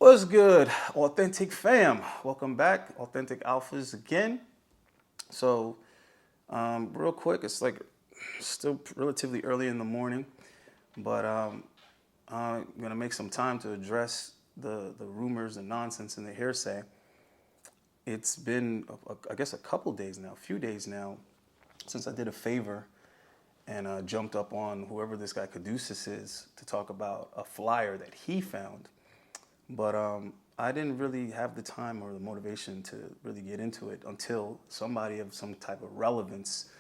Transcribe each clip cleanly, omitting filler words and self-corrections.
What's good, Authentic fam? Welcome back, Authentic Alphas again. So, real quick, it's like still relatively early in the morning, but I'm gonna make some time to address the rumors and nonsense and the hearsay. It's been, I guess, a few days now, since I did a favor and jumped up on whoever this guy Caduceus is to talk about a flyer that he found. But I didn't really have the time or the motivation to really get into it until somebody of some type of relevance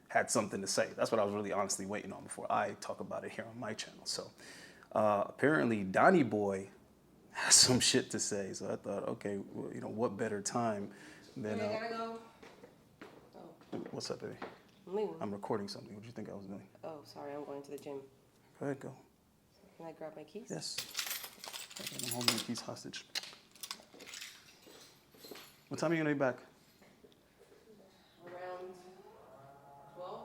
had something to say. That's what I was really honestly waiting on before I talk about it here on my channel. So apparently Donnie Boy has some shit to say. So I thought, okay, well, what better time than... I gotta go. Oh. What's up, baby? I'm recording something. What do you think I was doing? Oh, sorry, I'm going to the gym. Go ahead, go. Can I grab my keys? Yes. I'm holding the keys hostage. What time are you gonna be back? Around 12.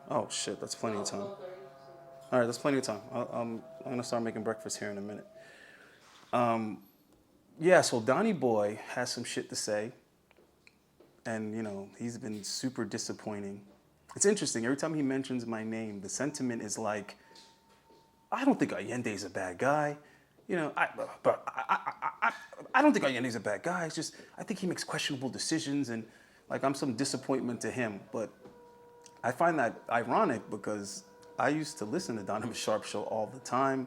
Oh shit, that's plenty of time. All right, that's plenty of time. I'm gonna start making breakfast here in a minute. Yeah, so Donnie Boy has some shit to say, and he's been super disappointing. It's interesting. Every time he mentions my name, the sentiment is like, I don't think Ayindei's a bad guy. I don't think Ayindei's a bad guy. It's just, I think he makes questionable decisions and like I'm some disappointment to him. But I find that ironic because I used to listen to Donovan Sharp show all the time.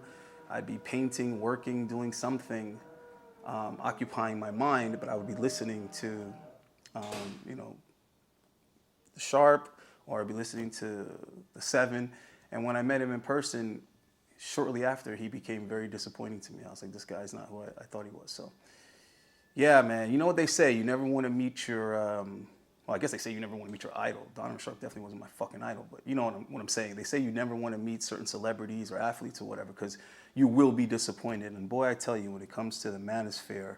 I'd be painting, working, doing something, occupying my mind, but I would be listening to, Sharp, or I'd be listening to the Seven. And when I met him in person, shortly after, he became very disappointing to me. I was like, this guy's not who I thought he was. So, yeah, man. You know what they say? You never want to meet your, well, I guess they say you never want to meet your idol. Donovan Sharp definitely wasn't my fucking idol. But you know what I'm saying? They say you never want to meet certain celebrities or athletes or whatever because you will be disappointed. And boy, I tell you, when it comes to the manosphere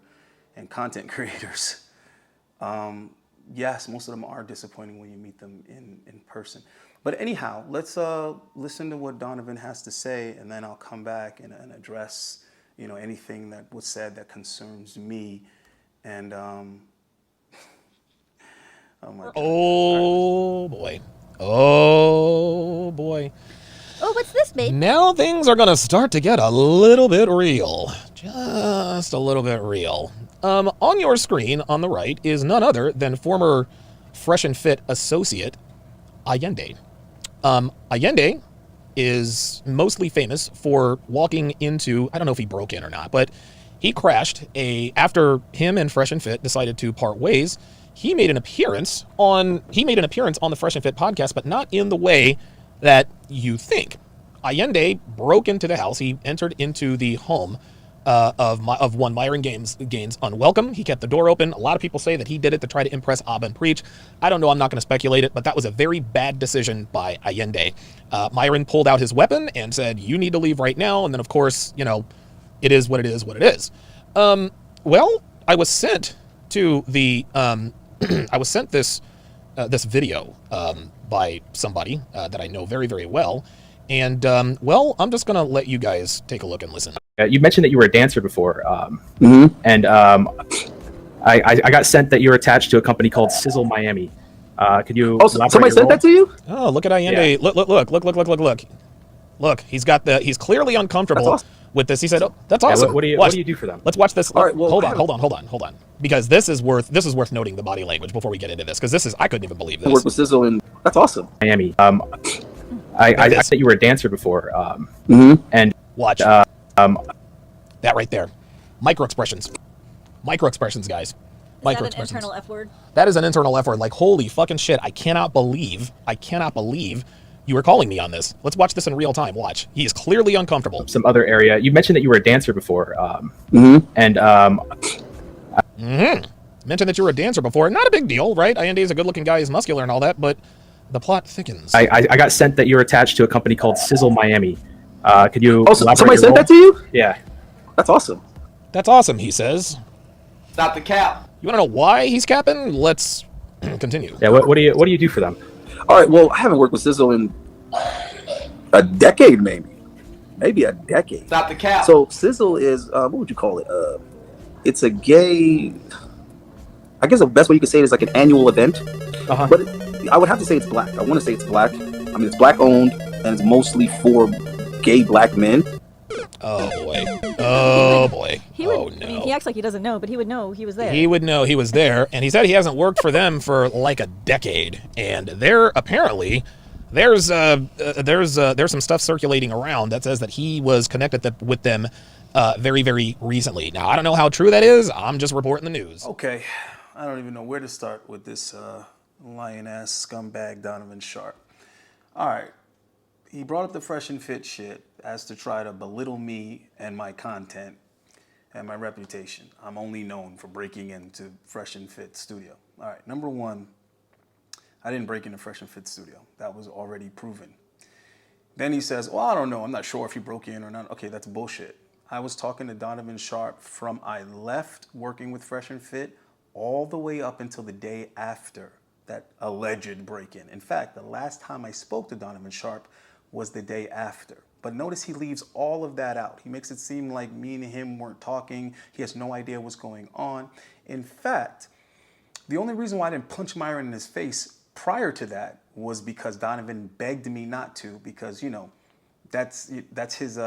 and content creators, yes, most of them are disappointing when you meet them in person. But anyhow, let's listen to what Donovan has to say, and then I'll come back and address, anything that was said that concerns me. And oh my God. Oh boy. Oh boy. Oh, what's this, babe? Now things are gonna start to get a little bit real. Just a little bit real. On your screen on the right is none other than former Fresh and Fit associate Ayindei. Ayindei is mostly famous for walking into, I don't know if he broke in or not, but he crashed after him and Fresh and Fit decided to part ways. He made an appearance on the Fresh and Fit podcast, but not in the way that you think. Ayindei broke into the house. He entered into the home of one Myron Gaines unwelcome. He kept the door open. A lot of people say that he did it to try to impress Abba and Preach. I don't know. I'm not going to speculate it, but that was a very bad decision by Ayindei. Myron pulled out his weapon and said, "You need to leave right now." And then, of course, it is what it is. What it is. Well, I was sent to the I was sent this video by somebody that I know very, very well. And, well, I'm just going to let you guys take a look and listen. You mentioned that you were a dancer before, and I got sent that you're attached to a company called Sizzle Miami. Could you? Oh, somebody sent that to you? Oh, look at Ayindei! Yeah. Look! He's clearly uncomfortable with this. He said, "Oh, that's awesome." What do you do for them? Let's watch this. All right, well, hold on, because this is worth noting the body language before we get into this, because I couldn't even believe this. I work with Sizzle, and that's awesome. Miami. I said you were a dancer before, and watch. That right there. Micro expressions, guys. Is that an internal F word? That is an internal F word. Like, holy fucking shit. I cannot believe you were calling me on this. Let's watch this in real time. Watch. He is clearly uncomfortable. Some other area. You mentioned that you were a dancer before, and mentioned that you were a dancer before. Not a big deal, right? Ayindei is a good-looking guy. He's muscular and all that, but the plot thickens. I got sent that you're attached to a company called Sizzle Miami. Could you? Oh, somebody sent that to you? Yeah. That's awesome. That's awesome, he says. Stop the cap. You want to know why he's capping? Let's continue. Yeah. What do you do for them? All right. Well, I haven't worked with Sizzle in a decade, maybe a decade. Stop the cap. So Sizzle is what would you call it? it's a gay. I guess the best way you could say it is like an annual event. But I would have to say it's black. I want to say it's black. I mean, it's black owned and it's mostly for gay black men. Oh boy. Oh boy. He would, Oh I mean, no. he acts like he doesn't know, but he would know he was there. He would know he was there, and he said he hasn't worked for them for like a decade. And there apparently there's some stuff circulating around that says that he was connected with them very, very recently. Now I don't know how true that is. I'm just reporting the news. Okay, I don't even know where to start with this lion-ass scumbag Donovan Sharp. All right, he brought up the fresh and fit shit as to try to belittle me and my content and my reputation. I'm only known for breaking into Fresh and Fit studio. All right, number one, I didn't break into Fresh and Fit studio. That was already proven. Then he says, well, I don't know. I'm not sure if he broke in or not. Okay, that's bullshit. I was talking to Donovan Sharp from I left working with Fresh and Fit all the way up until the day after that alleged break-in. In fact, the last time I spoke to Donovan Sharp was the day after. But notice he leaves all of that out. He makes it seem like me and him weren't talking. He has no idea what's going on. In fact, the only reason why I didn't punch Myron in his face prior to that was because Donovan begged me not to, because, you know, that's his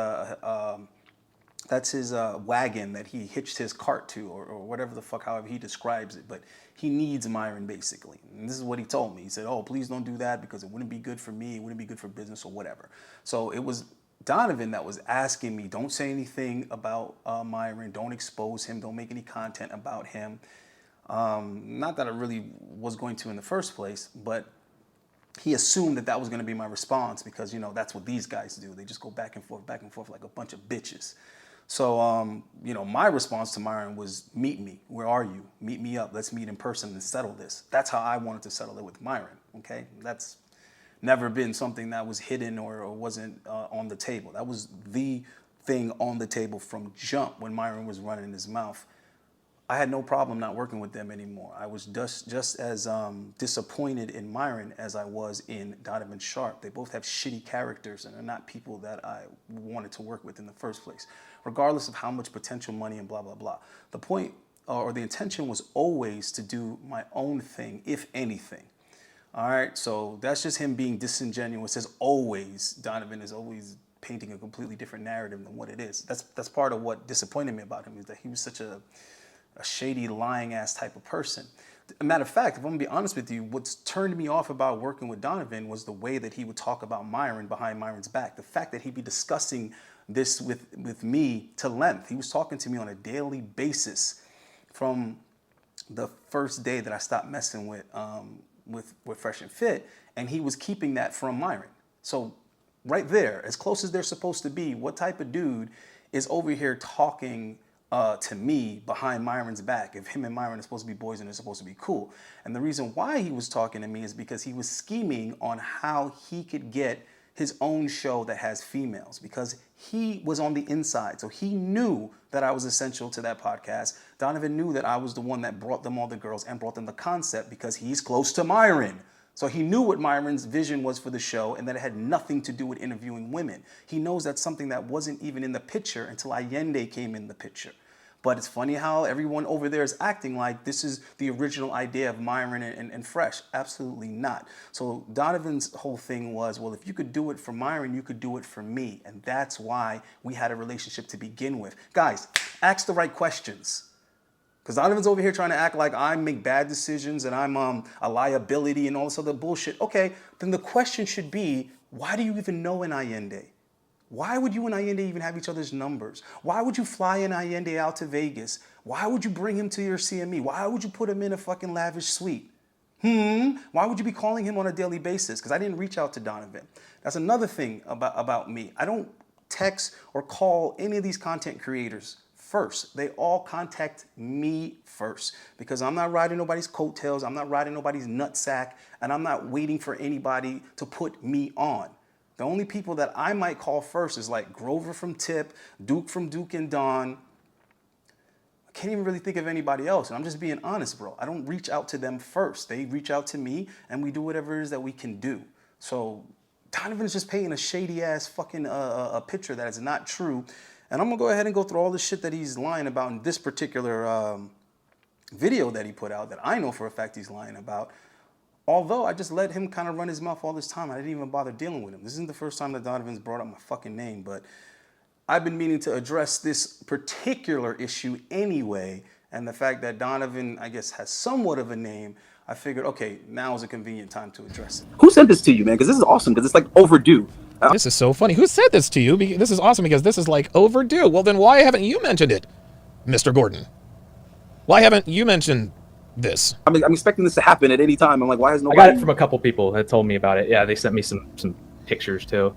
wagon that he hitched his cart to, or whatever the fuck, however he describes it. But he needs Myron, basically. And this is what he told me. He said, oh, please don't do that because it wouldn't be good for me. It wouldn't be good for business or whatever. So it was Donovan that was asking me, don't say anything about Myron. Don't expose him. Don't make any content about him. Not that I really was going to in the first place, but he assumed that that was going to be my response because, you know, that's what these guys do. They just go back and forth like a bunch of bitches. So, you know, my response to Myron was, meet me. Where are you? Meet me up. Let's meet in person and settle this. That's how I wanted to settle it with Myron, okay? That's never been something that was hidden or wasn't on the table. That was the thing on the table from jump when Myron was running his mouth. I had no problem not working with them anymore. I was just as disappointed in Myron as I was in Donovan Sharp. They both have shitty characters and are not people that I wanted to work with in the first place, regardless of how much potential money and blah, blah, blah. The point or the intention was always to do my own thing, if anything. All right, so that's just him being disingenuous. As always, Donovan is always painting a completely different narrative than what it is. That's part of what disappointed me about him, is that he was such a shady, lying-ass type of person. A matter of fact, if I'm gonna be honest with you, what's turned me off about working with Donovan was the way that he would talk about Myron behind Myron's back. The fact that he'd be discussing this with me to length. He was talking to me on a daily basis from the first day that I stopped messing with Fresh and Fit, and he was keeping that from Myron. So right there, as close as they're supposed to be, what type of dude is over here talking to me behind Myron's back if him and Myron are supposed to be boys and they're supposed to be cool? And the reason why he was talking to me is because he was scheming on how he could get his own show that has females, because he was on the inside. So he knew that I was essential to that podcast. Donovan knew that I was the one that brought them all the girls and brought them the concept because he's close to Myron. So he knew what Myron's vision was for the show and that it had nothing to do with interviewing women. He knows that's something that wasn't even in the picture until Ayindei came in the picture. But it's funny how everyone over there is acting like this is the original idea of Myron and Fresh. Absolutely not. So Donovan's whole thing was, well, if you could do it for Myron, you could do it for me. And that's why we had a relationship to begin with. Guys, ask the right questions. Because Donovan's over here trying to act like I make bad decisions and I'm a liability and all this other bullshit. Okay, then the question should be, why do you even know an Ayindei? Why would you and Ayindei even have each other's numbers? Why would you fly an Ayindei out to Vegas? Why would you bring him to your CME? Why would you put him in a fucking lavish suite? Why would you be calling him on a daily basis? Because I didn't reach out to Donovan. That's another thing about me. I don't text or call any of these content creators first. They all contact me first, because I'm not riding nobody's coattails. I'm not riding nobody's nutsack, and I'm not waiting for anybody to put me on. The only people that I might call first is like Grover from Tip, Duke from Duke and Don. I can't even really think of anybody else. And I'm just being honest, bro. I don't reach out to them first. They reach out to me and we do whatever it is that we can do. So Donovan is just painting a shady ass fucking picture that is not true. And I'm gonna go ahead and go through all the shit that he's lying about in this particular video that he put out that I know for a fact he's lying about. Although I just let him kind of run his mouth all this time. I didn't even bother dealing with him. This isn't the first time that Donovan's brought up my fucking name, but I've been meaning to address this particular issue anyway. And the fact that Donovan, I guess, has somewhat of a name, I figured, okay, now is a convenient time to address it. Who sent this to you, man? Because this is awesome, because it's like overdue. This is so funny. Who said this to you? This is awesome because this is like overdue. Well, then why haven't you mentioned it, Mr. Gordon? Why haven't you mentioned this? I'm expecting this to happen at any time. I'm like, why has nobody... I got it from a couple people that told me about it. Yeah, they sent me some pictures too.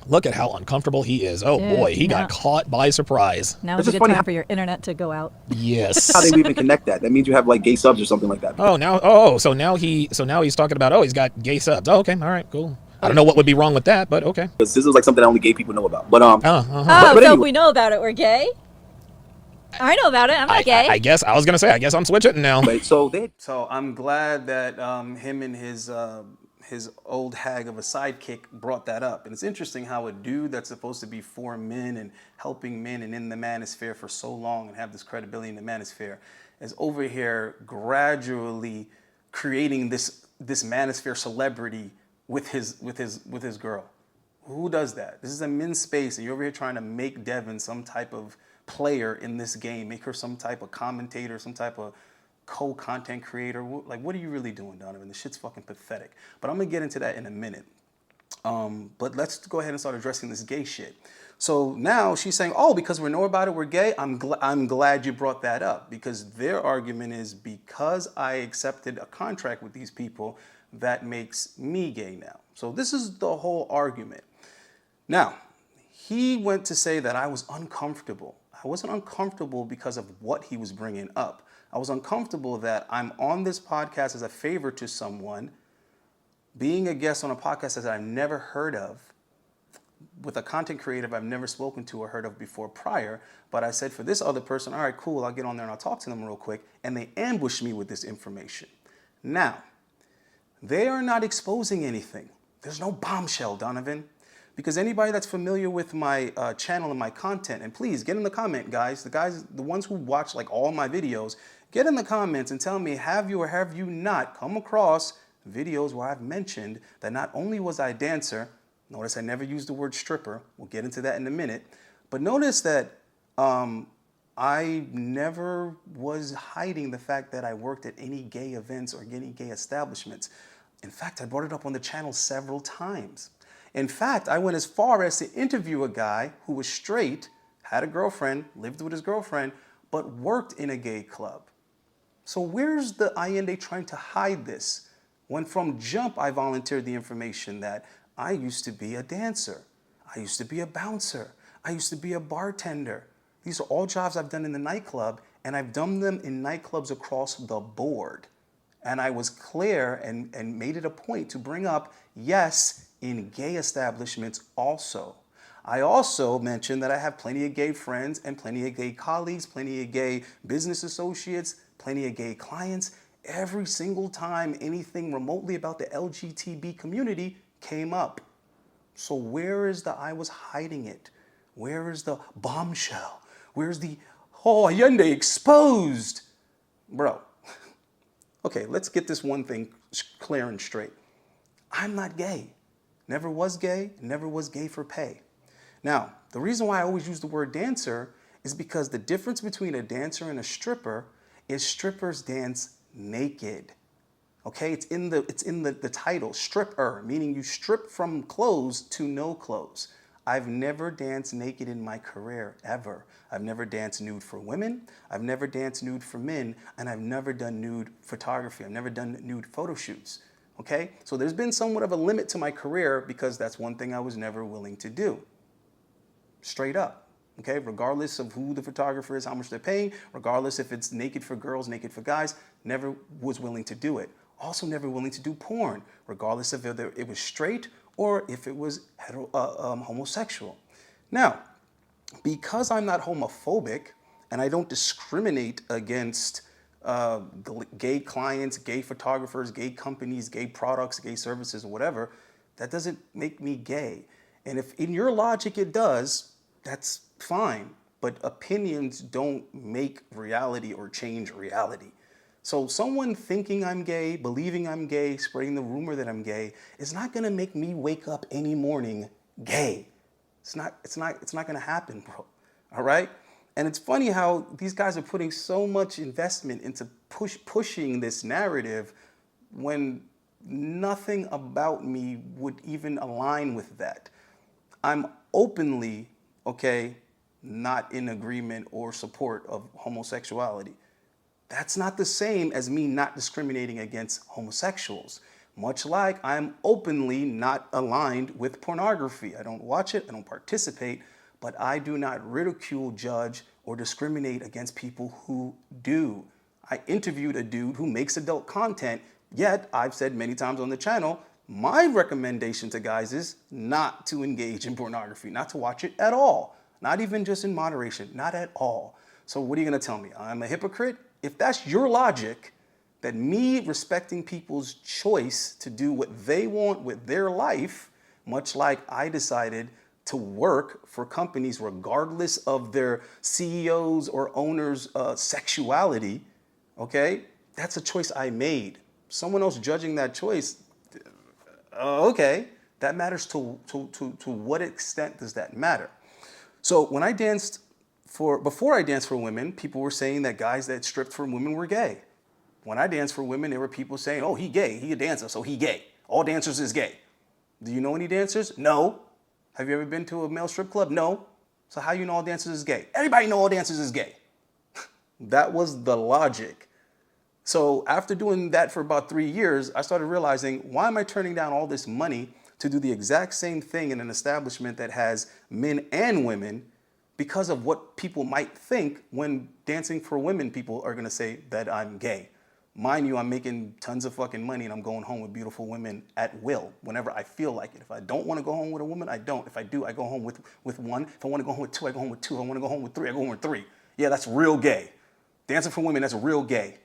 Look at how uncomfortable he is. Oh boy, he got caught by surprise. Now is a good time for your internet to go out. Yes. How they even connect that? That means you have like gay subs or something like that. So now he's talking about, he's got gay subs. Oh, okay, all right, cool. I don't know what would be wrong with that, but okay. This is like something that only gay people know about. But so if we know about it, we're gay? I know about it. I'm not gay. I guess I was gonna say. I guess I'm switching now. So I'm glad that him and his old hag of a sidekick brought that up. And it's interesting how a dude that's supposed to be for men and helping men and in the manosphere for so long and have this credibility in the manosphere is over here gradually creating this manosphere celebrity with his girl. Who does that? This is a men's space, and you're over here trying to make Devin some type of player in this game, make her some type of commentator, some type of co-content creator. Like, what are you really doing, Donovan? This shit's fucking pathetic. But I'm gonna get into that in a minute. But let's go ahead and start addressing this gay shit. So now she's saying, oh, because we know about it, we're gay. I'm glad you brought that up, because their argument is because I accepted a contract with these people, that makes me gay now. So this is the whole argument. Now, he went to say that I was uncomfortable. I wasn't uncomfortable because of what he was bringing up. I was uncomfortable that I'm on this podcast as a favor to someone, being a guest on a podcast that I've never heard of, with a content creator I've never spoken to or heard of before prior. But I said for this other person, all right, cool, I'll get on there and I'll talk to them real quick. And they ambushed me with this information. Now, they are not exposing anything. There's no bombshell, Donovan. Because anybody that's familiar with my channel and my content, and please get in the comment, guys, the ones who watch like all my videos, get in the comments and tell me, have you or have you not come across videos where I've mentioned that not only was I a dancer, notice I never used the word stripper, we'll get into that in a minute, but notice that I never was hiding the fact that I worked at any gay events or any gay establishments. In fact, I brought it up on the channel several times. In fact, I went as far as to interview a guy who was straight, had a girlfriend, lived with his girlfriend, but worked in a gay club. So where's the Ayindei trying to hide this? When from jump, I volunteered the information that I used to be a dancer. I used to be a bouncer. I used to be a bartender. These are all jobs I've done in the nightclub, and I've done them in nightclubs across the board. And I was clear and made it a point to bring up, yes, in gay establishments also. I also mentioned that I have plenty of gay friends and plenty of gay colleagues, plenty of gay business associates, plenty of gay clients. Every single time anything remotely about the LGBTQ community came up. So where is the I was hiding it? Where is the bombshell? Where's the, oh, Ayindei exposed? Bro, okay, let's get this one thing clear and straight. I'm not gay. Never was gay for pay. Now, the reason why I always use the word dancer is because the difference between a dancer and a stripper is strippers dance naked. Okay, it's in the title, stripper, meaning you strip from clothes to no clothes. I've never danced naked in my career, ever. I've never danced nude for women, I've never danced nude for men, and I've never done nude photography. I've never done nude photo shoots. Okay, so there's been somewhat of a limit to my career because that's one thing I was never willing to do. Straight up, okay, regardless of who the photographer is, how much they're paying, regardless if it's naked for girls, naked for guys, never was willing to do it. Also never willing to do porn, regardless of whether it was straight or if it was homosexual. Now, because I'm not homophobic and I don't discriminate against gay clients, gay photographers, gay companies, gay products, gay services, or whatever, that doesn't make me gay. And if in your logic it does, that's fine. but opinions don't make reality or change reality. So someone thinking I'm gay, believing I'm gay, spreading the rumor that I'm gay is not gonna make me wake up any morning gay. It's not gonna happen, bro. All right? And it's funny how these guys are putting so much investment into pushing this narrative when nothing about me would even align with that. I'm openly, okay, not in agreement or support of homosexuality. That's not the same as me not discriminating against homosexuals. Much like I'm openly not aligned with pornography. I don't watch it, I don't participate, but I do not ridicule, judge, or discriminate against people who do. I interviewed a dude who makes adult content, yet I've said many times on the channel, my recommendation to guys is not to engage in pornography, not to watch it at all. Not even just in moderation, not at all. So what are you gonna tell me? I'm a hypocrite? If that's your logic, that me respecting people's choice to do what they want with their life, much like I decided to work for companies regardless of their CEOs or owners' sexuality, okay? That's a choice I made. Someone else judging that choice, okay, that matters to what extent does that matter? So when I danced before I danced for women, people were saying that guys that stripped for women were gay. When I danced for women, there were people saying, oh, he gay, he a dancer, so he gay. All dancers is gay. Do you know any dancers? No. Have you ever been to a male strip club? No. So how you know all dancers is gay? Everybody know all dancers is gay. That was the logic. So after doing that for about 3 years, I started realizing, why am I turning down all this money to do the exact same thing in an establishment that has men and women because of what people might think when dancing for women, people are gonna say that I'm gay. Mind you, I'm making tons of fucking money and I'm going home with beautiful women at will, whenever I feel like it. If I don't wanna go home with a woman, I don't. If I do, I go home with one. If I wanna go home with two, I go home with two. If I wanna go home with three, I go home with three. Yeah, that's real gay. Dancing for women, that's real gay.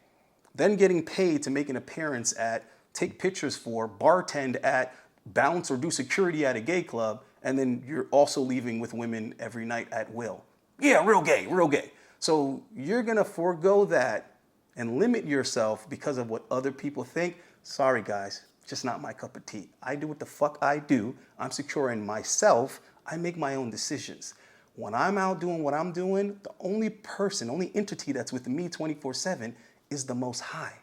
Then getting paid to make an appearance at, take pictures for, bartend at, bounce or do security at a gay club, and then you're also leaving with women every night at will. Yeah, real gay, real gay. So you're gonna forego that and limit yourself because of what other people think. Sorry guys, just not my cup of tea. I do what the fuck I do. I'm secure in myself. I make my own decisions. When I'm out doing what I'm doing, the only entity that's with me 24/7 is the Most High.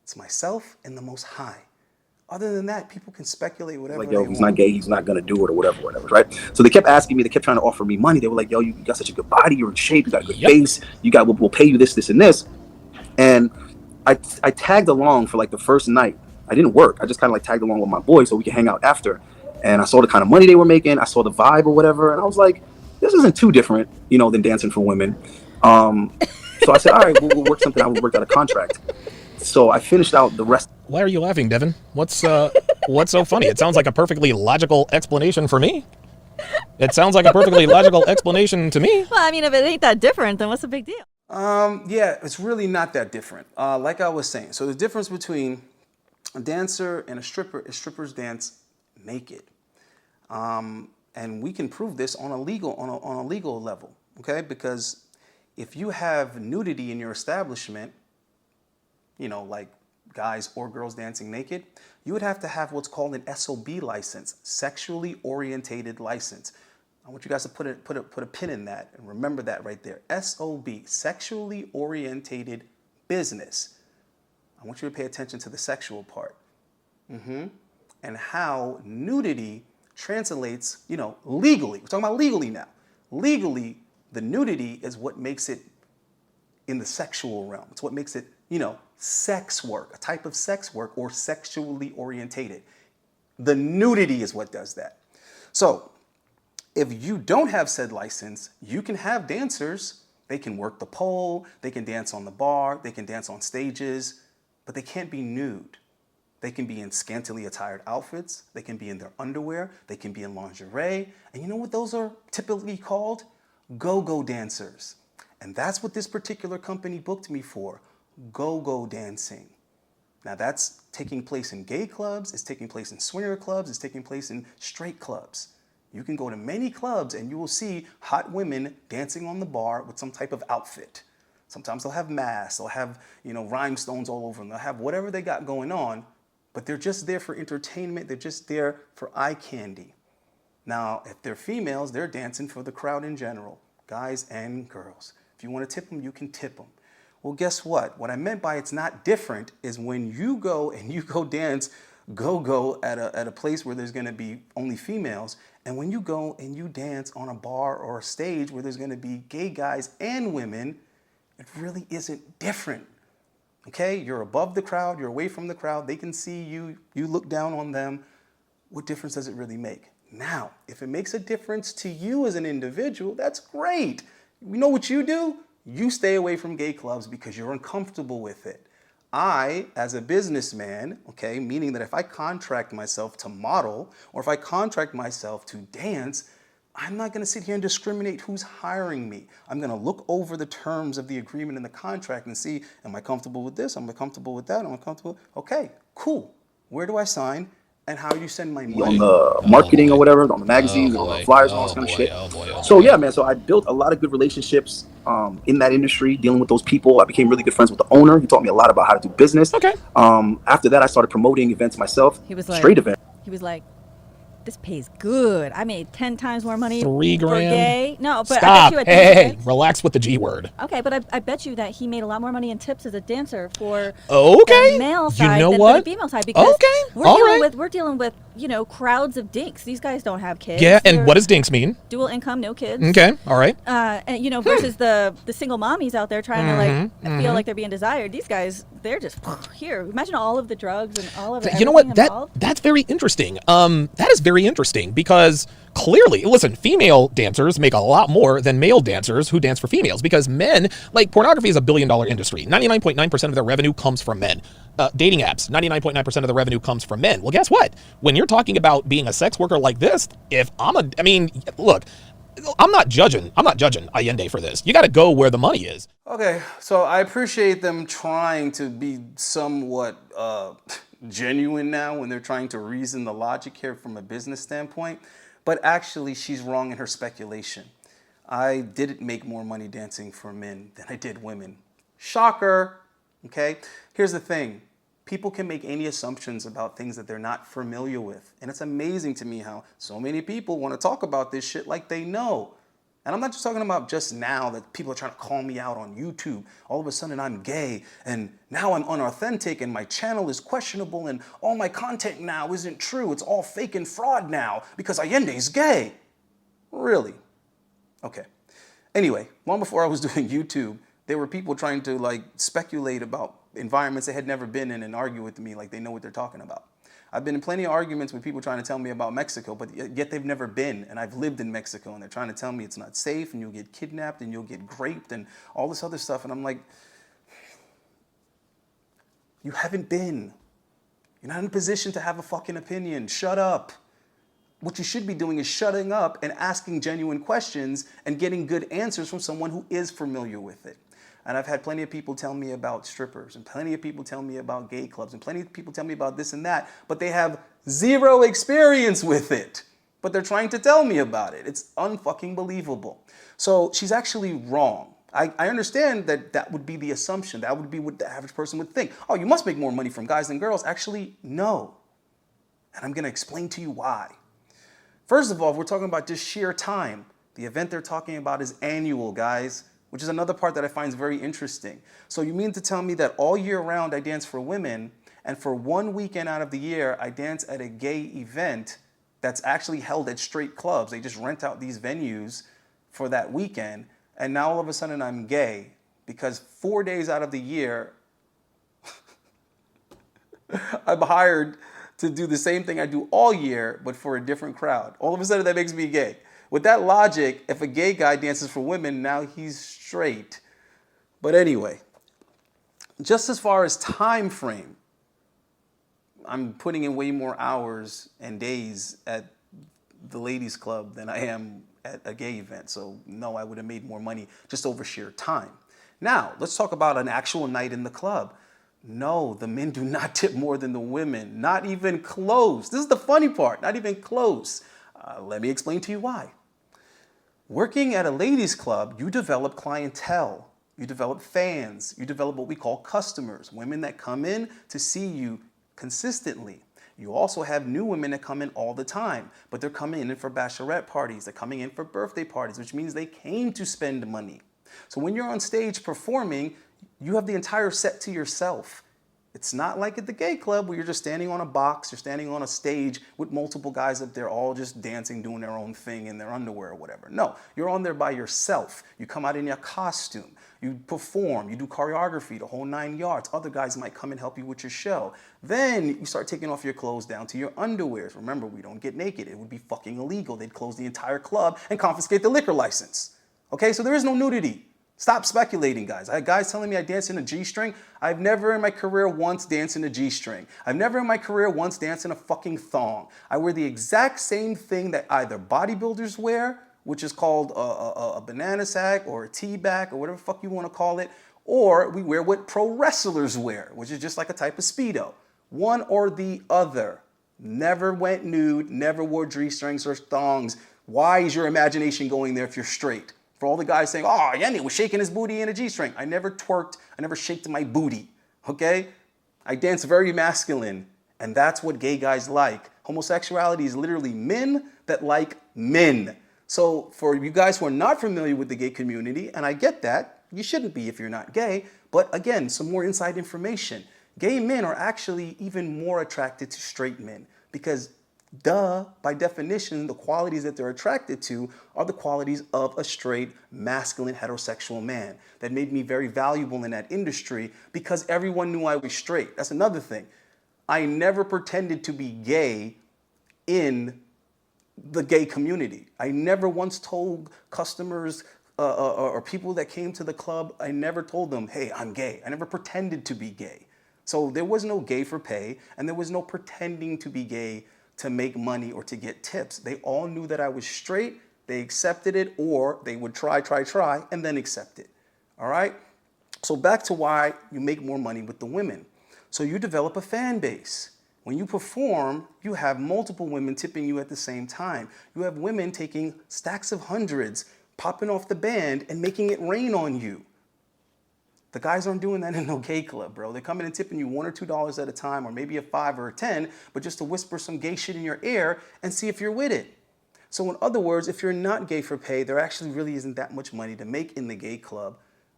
It's myself and the Most High. Other than that, people can speculate whatever like, they yo, want. he's not gay, he's not gonna do it or whatever, right? So they kept asking me, they kept trying to offer me money. They were like, yo, you got such a good body, you're in shape, you got a good face, we'll pay you this, and this. And I tagged along for like the first night. I didn't work. I just kind of like tagged along with my boys so we could hang out after. And I saw the kind of money they were making. I saw the vibe or whatever. And I was like, this isn't too different, than dancing for women. So I said, all right, we'll work something out. We worked out a contract. So I finished out the rest. Why are you laughing, Devin? What's so funny? It sounds like a perfectly logical explanation for me. It sounds like a perfectly logical explanation to me. Well, I mean, if it ain't that different, then what's the big deal? Yeah, it's really not that different. Like I was saying, so the difference between a dancer and a stripper is strippers dance naked. And we can prove this on a legal level, okay? Because if you have nudity in your establishment, like guys or girls dancing naked, you would have to have what's called an SOB license, sexually orientated license. I want you guys to put a pin in that and remember that right there. SOB, sexually orientated business. I want you to pay attention to the sexual part. And how nudity translates, legally. We're talking about legally now. Legally, the nudity is what makes it in the sexual realm. It's what makes it, sex work, a type of sex work or sexually orientated. The nudity is what does that. So if you don't have said license, you can have dancers. They can work the pole, they can dance on the bar, they can dance on stages, but they can't be nude. They can be in scantily attired outfits, they can be in their underwear, they can be in lingerie. And you know what those are typically called? Go-go dancers. And that's what this particular company booked me for, go-go dancing. Now that's taking place in gay clubs, it's taking place in swinger clubs, it's taking place in straight clubs. You can go to many clubs and you will see hot women dancing on the bar with some type of outfit. Sometimes they'll have masks, they'll have, rhinestones all over them, they'll have whatever they got going on, but they're just there for entertainment, they're just there for eye candy. Now, if they're females, they're dancing for the crowd in general, guys and girls. If you want to tip them, you can tip them. Well, guess what? What I meant by it's not different is when you go and you go dance go-go at a place where there's going to be only females, and when you go and you dance on a bar or a stage where there's going to be gay guys and women, it really isn't different. Okay? You're above the crowd, you're away from the crowd, they can see you, you look down on them. What difference does it really make? Now, if it makes a difference to you as an individual, that's great. You know what you do? You stay away from gay clubs because you're uncomfortable with it. I, as a businessman, okay, meaning that if I contract myself to model or if I contract myself to dance, I'm not going to sit here and discriminate who's hiring me. I'm going to look over the terms of the agreement in the contract and see, am I comfortable with this? Am I comfortable with that? Am I comfortable? Okay, cool. Where do I sign? And how do you send my money? On the marketing or whatever, on the magazines, or the flyers, and all this kind of shit. So yeah, man. So I built a lot of good relationships in that industry, dealing with those people. I became really good friends with the owner. He taught me a lot about how to do business. Okay. After that, I started promoting events myself. He was like, straight events. He was like, this pays good. I made 10 times more money. $3 for grand. gay. No, but Stop. I bet you at Hey, relax with the G word. Okay, but I bet you that he made a lot more money in tips as a dancer for okay. the male side know than what? for the female side, because Okay. we're dealing with crowds of dinks. These guys don't have kids. Yeah, and They're what does dinks mean? dual income, no kids. Okay, all right. And versus the single mommies out there trying to feel like they're being desired. These guys, they're just here. Imagine all of the drugs and all of it. You know what? That's very interesting. That is very interesting because clearly, listen, female dancers make a lot more than male dancers who dance for females because men, like pornography is a $1 billion industry. 99.9% of their revenue comes from men. Dating apps, 99.9% of the revenue comes from men. Well, guess what? When you're talking about being a sex worker like this, look, I'm not judging Ayindei for this. You got to go where the money is. Okay, so I appreciate them trying to be somewhat genuine now when they're trying to reason the logic here from a business standpoint, but actually she's wrong in her speculation. I didn't make more money dancing for men than I did women. Shocker, okay? Here's the thing. People can make any assumptions about things that they're not familiar with. And it's amazing to me how so many people want to talk about this shit like they know. And I'm not just talking about just now that people are trying to call me out on YouTube. All of a sudden I'm gay and now I'm unauthentic and my channel is questionable and all my content now isn't true. It's all fake and fraud now because Ayindei's gay. Really? Okay. Anyway, long before I was doing YouTube, there were people trying to speculate about environments they had never been in and argue with me like they know what they're talking about. I've been in plenty of arguments with people trying to tell me about Mexico, but yet they've never been, and I've lived in Mexico, and they're trying to tell me it's not safe, and you'll get kidnapped, and you'll get raped, and all this other stuff, and I'm like, you haven't been. You're not in a position to have a fucking opinion. Shut up. What you should be doing is shutting up and asking genuine questions and getting good answers from someone who is familiar with it. And I've had plenty of people tell me about strippers and plenty of people tell me about gay clubs and plenty of people tell me about this and that, but they have zero experience with it. But they're trying to tell me about it. It's unfucking believable. So she's actually wrong. I understand that would be the assumption. That would be what the average person would think. Oh, you must make more money from guys than girls. Actually, no. And I'm going to explain to you why. First of all, if we're talking about just sheer time, the event they're talking about is annual, guys, which is another part that I find is very interesting. So you mean to tell me that all year round I dance for women, and for one weekend out of the year I dance at a gay event that's actually held at straight clubs. They just rent out these venues for that weekend, and now all of a sudden I'm gay because 4 days out of the year I'm hired to do the same thing I do all year, but for a different crowd. All of a sudden that makes me gay. With that logic, if a gay guy dances for women, now he's straight. But anyway, just as far as time frame, I'm putting in way more hours and days at the ladies' club than I am at a gay event. So no, I would have made more money just over sheer time. Now, let's talk about an actual night in the club. No, the men do not tip more than the women. Not even close. This is the funny part. Not even close. Let me explain to you why. Working at a ladies' club, you develop clientele. You develop fans. You develop what we call customers, women that come in to see you consistently. You also have new women that come in all the time, but they're coming in for bachelorette parties. They're coming in for birthday parties, which means they came to spend money. So when you're on stage performing, you have the entire set to yourself. It's not like at the gay club where you're just standing on a box, you're standing on a stage with multiple guys up there all just dancing, doing their own thing in their underwear or whatever. No, you're on there by yourself. You come out in your costume, you perform, you do choreography, the whole 9 yards. Other guys might come and help you with your show. Then you start taking off your clothes down to your underwears. Remember, we don't get naked. It would be fucking illegal. They'd close the entire club and confiscate the liquor license. Okay, so there is no nudity. Stop speculating, guys. I had guys telling me I dance in a G-string. I've never in my career once danced in a G-string. I've never in my career once danced in a fucking thong. I wear the exact same thing that either bodybuilders wear, which is called a banana sack or a tea back or whatever the fuck you want to call it, or we wear what pro wrestlers wear, which is just like a type of Speedo. One or the other. Never went nude, never wore G-strings or thongs. Why is your imagination going there if you're straight? For all the guys saying, oh, Ayindei was shaking his booty in a G-string. I never twerked. I never shaked my booty. Okay? I dance very masculine. And that's what gay guys like. Homosexuality is literally men that like men. So for you guys who are not familiar with the gay community, and I get that, you shouldn't be if you're not gay. But again, some more inside information. Gay men are actually even more attracted to straight men because by definition, the qualities that they're attracted to are the qualities of a straight, masculine, heterosexual man. That made me very valuable in that industry because everyone knew I was straight. That's another thing. I never pretended to be gay in the gay community. I never once told customers or people that came to the club, I never told them, hey, I'm gay. I never pretended to be gay. So there was no gay for pay, and there was no pretending to be gay to make money or to get tips. They all knew that I was straight, they accepted it, or they would try, and then accept it. All right? So back to why you make more money with the women. So you develop a fan base. When you perform, you have multiple women tipping you at the same time. You have women taking stacks of hundreds, popping off the band, and making it rain on you. The guys aren't doing that in no gay club, bro. They're coming and tipping you $1 or $2 at a time, or maybe a $5 or a $10, but just to whisper some gay shit in your ear and see if you're with it. So in other words, if you're not gay for pay, there actually really isn't that much money to make in the gay club,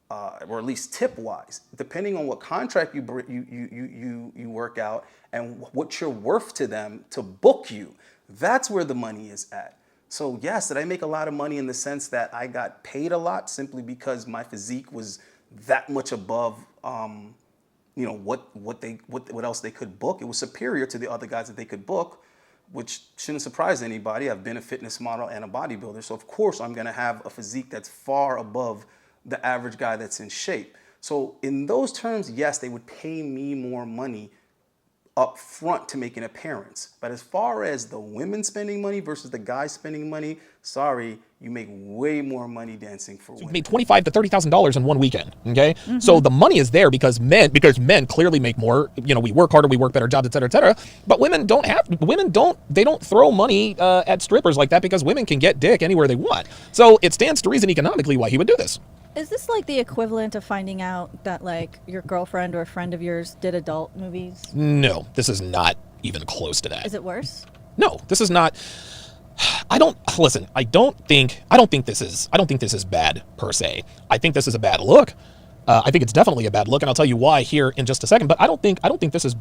or at least tip-wise, depending on what contract you work out and what you're worth to them to book you. That's where the money is at. So yes, did I make a lot of money in the sense that I got paid a lot simply because my physique was that much above, what else they could book? It was superior to the other guys that they could book, which shouldn't surprise anybody. I've been a fitness model and a bodybuilder, so of course I'm gonna have a physique that's far above the average guy that's in shape. So in those terms, yes, they would pay me more money up front to make an appearance. But as far as the women spending money versus the guys spending money, sorry, you make way more money dancing for women. You made $25,000 to $30,000 in one weekend. Okay, so the money is there because men clearly make more. We work harder, we work better jobs, et cetera, et cetera. But women don't throw money at strippers like that because women can get dick anywhere they want. So it stands to reason economically why he would do this. Is this like the equivalent of finding out that like your girlfriend or a friend of yours did adult movies? No, this is not even close to that. Is it worse? No, this is not. I don't think this is bad per se. I think this is a bad look. I think it's definitely a bad look, and I'll tell you why here in just a second. But I don't think this is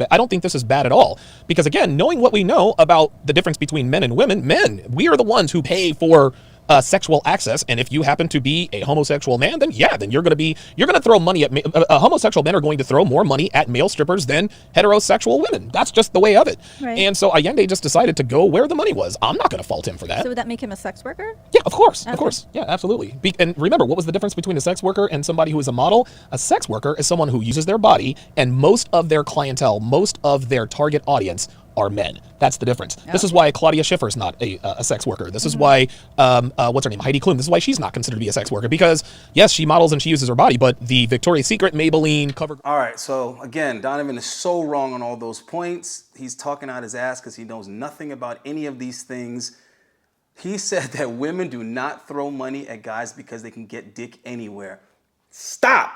bad at all. Because again, knowing what we know about the difference between men and women, we are the ones who pay for sexual access, and if you happen to be a homosexual man, then you're gonna throw money at homosexual men are going to throw more money at male strippers than heterosexual women. That's just the way of it. Right. And so Ayindei just decided to go where the money was. I'm not gonna fault him for that. So would that make him a sex worker? Yeah, of course, Okay. yeah, absolutely. And remember, what was the difference between a sex worker and somebody who is a model? A sex worker is someone who uses their body, and most of their clientele, most of their target audience are men. That's the difference. Yeah. This is why Claudia Schiffer's not a sex worker. This is why, what's her name, Heidi Klum. This is why she's not considered to be a sex worker, because yes, she models and she uses her body, but the Victoria's Secret, Maybelline, cover. All right, so again, Donovan is so wrong on all those points. He's talking out his ass because he knows nothing about any of these things. He said that women do not throw money at guys because they can get dick anywhere. Stop.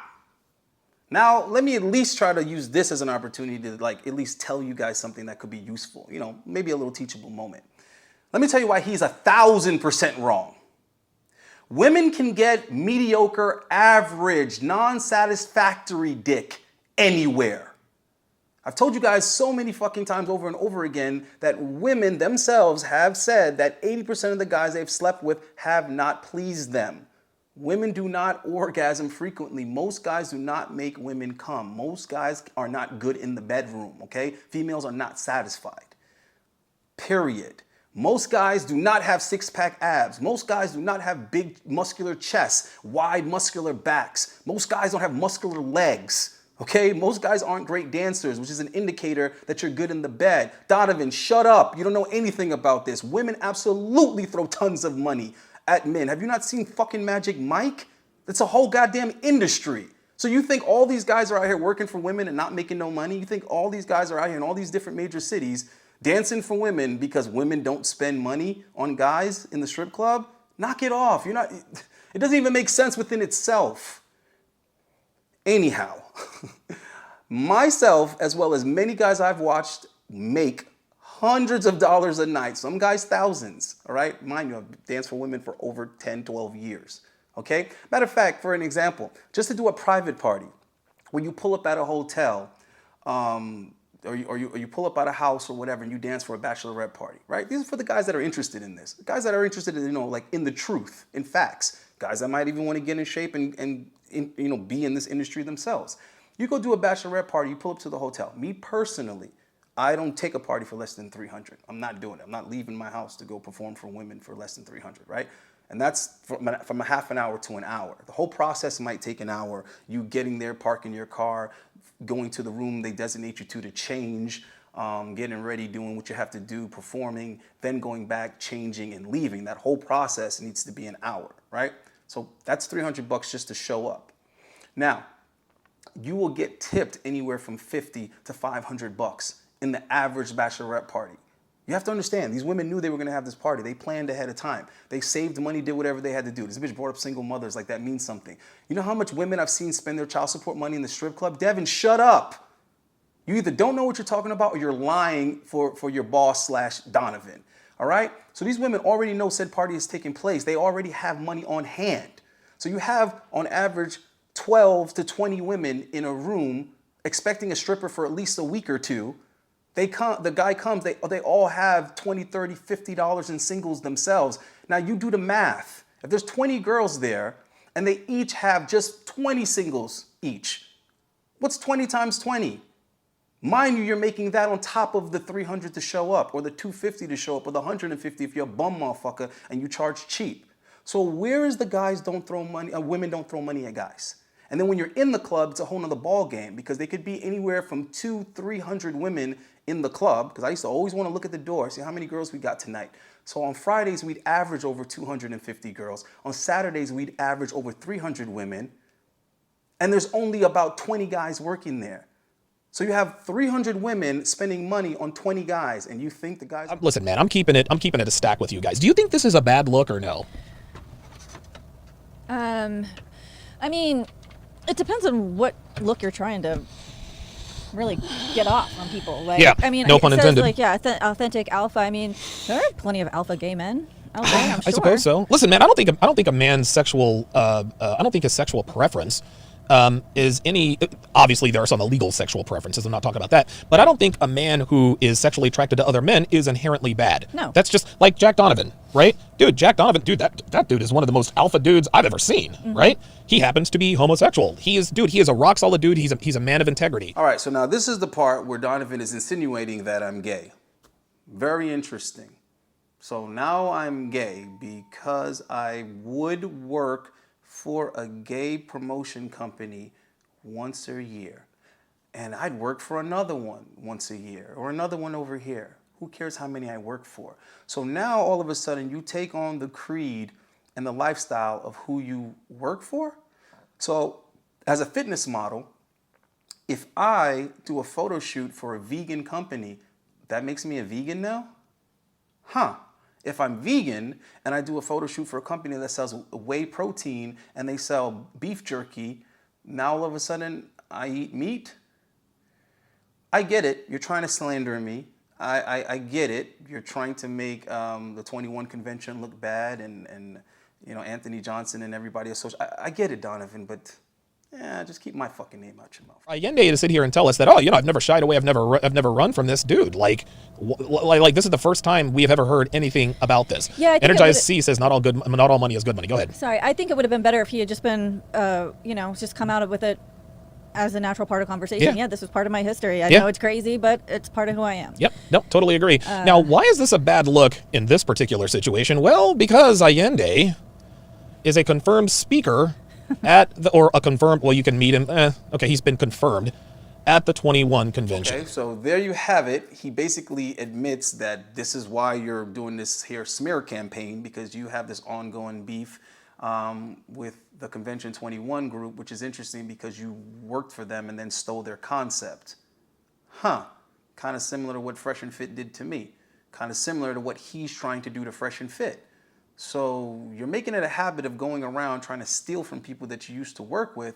Now, let me at least try to use this as an opportunity to like at least tell you guys something that could be useful. You know, maybe a little teachable moment. Let me tell you why he's 1,000% wrong. Women can get mediocre, average, non-satisfactory dick anywhere. I've told you guys so many fucking times over and over again that women themselves have said that 80% of the guys they've slept with have not pleased them. Women do not orgasm frequently. Most guys do not make women come. Most guys are not good in the bedroom, okay? Females are not satisfied. Period. Most guys do not have six-pack abs. Most guys do not have big muscular chests, wide muscular backs. Most guys don't have muscular legs, okay? Most guys aren't great dancers, which is an indicator that you're good in the bed. Donovan, shut up. You don't know anything about this. Women absolutely throw tons of money at men. Have you not seen fucking Magic Mike? That's a whole goddamn industry. So you think all these guys are out here working for women and not making no money? You think all these guys are out here in all these different major cities dancing for women because women don't spend money on guys in the strip club? Knock it off. You're not, it doesn't even make sense within itself. Anyhow, myself, as well as many guys I've watched, make hundreds of dollars a night. Some guys thousands, all right? Mind you, I've danced for women for over 10, 12 years, okay? Matter of fact, for an example, just to do a private party, when you pull up at a hotel, or you pull up at a house or whatever and you dance for a bachelorette party, right? These are for the guys that are interested in this. Guys that are interested in, you know, like in the truth, in facts. Guys that might even want to get in shape and you know, be in this industry themselves. You go do a bachelorette party, you pull up to the hotel. Me personally, I don't take a party for less than 300. I'm not doing it. I'm not leaving my house to go perform for women for less than 300, right? And that's from a half an hour to an hour. The whole process might take an hour. You getting there, parking your car, going to the room they designate you to change, getting ready, doing what you have to do, performing, then going back, changing, and leaving. That whole process needs to be an hour, right? So that's $300 just to show up. Now, you will get tipped anywhere from $50 to $500 in the average bachelorette party. You have to understand, these women knew they were going to have this party. They planned ahead of time. They saved money, did whatever they had to do. This bitch brought up single mothers like that means something. You know how much women I've seen spend their child support money in the strip club? Devin, shut up. You either don't know what you're talking about or you're lying for your boss / Donovan. All right? So these women already know said party is taking place. They already have money on hand. So you have, on average, 12 to 20 women in a room expecting a stripper for at least a week or two. The guy comes, they all have $20, $30, $50 in singles themselves. Now you do the math. If there's 20 girls there and they each have just 20 singles each, what's 20 times 20? Mind you, you're making that on top of the 300 to show up, or the 250 to show up, or the 150 if you're a bum motherfucker and you charge cheap. So where is the guys don't throw money, women don't throw money at guys? And then when you're in the club, it's a whole nother ball game because they could be anywhere from 200-300 women in the club, because I used to always want to look at the door, see how many girls we got tonight. So on Fridays, we'd average over 250 girls. On Saturdays, we'd average over 300 women. And there's only about 20 guys working there. So you have 300 women spending money on 20 guys, and you think the guys... Listen, man, I'm keeping it a stack with you guys. Do you think this is a bad look or no? I mean, it depends on what look you're trying to really get off on people. Like, yeah, I mean, no it pun says, intended. like, yeah, authentic alpha. I mean, there are plenty of alpha gay men out there, I'm sure. I suppose so. Listen, man, I don't think a man's sexual I don't think his sexual preference is any. Obviously, there are some illegal sexual preferences. I'm not talking about that, but I don't think a man who is sexually attracted to other men is inherently bad. No, that's just like Jack Donovan, right? Dude, Jack Donovan, dude, that dude is one of the most alpha dudes I've ever seen, right? He happens to be homosexual. He is a rock solid dude. He's a man of integrity. All right, so now this is the part where Donovan is insinuating that I'm gay. Very interesting. So now I'm gay because I would work for a gay promotion company once a year. And I'd work for another one once a year or another one over here. Who cares how many I work for? So now all of a sudden you take on the creed and the lifestyle of who you work for. So as a fitness model, if I do a photo shoot for a vegan company, that makes me a vegan now? Huh. if I'm vegan and I do a photo shoot for a company that sells whey protein and they sell beef jerky, now all of a sudden I eat meat? I get it. You're trying to slander me. I get it. You're trying to make the 21 convention look bad and you know, Anthony Johnson and everybody associated. I get it, Donovan, but yeah, just keep my fucking name out your mouth. Ayindei to sit here and tell us that, oh, you know, I've never shied away, I've never run from this dude. Like this is the first time we have ever heard anything about this. Yeah, I think Energized C says not all money is good money. Go ahead. Sorry, I think it would have been better if he had just been, you know, just come out with it as a natural part of conversation. Yeah, this is part of my history. I know it's crazy, but it's part of who I am. Yep, no, totally agree. Now, why is this a bad look in this particular situation? Well, because Ayindei is a confirmed speaker at the, or a confirmed, well, you can meet him. Okay, he's been confirmed at the 21 convention. Okay, so there you have it. He basically admits that this is why you're doing this here smear campaign, because you have this ongoing beef with the Convention 21 group, which is interesting because you worked for them and then stole their concept. Huh. Kind of similar to what Fresh and Fit did to me. Kind of similar to what he's trying to do to Fresh and Fit. So you're making it a habit of going around trying to steal from people that you used to work with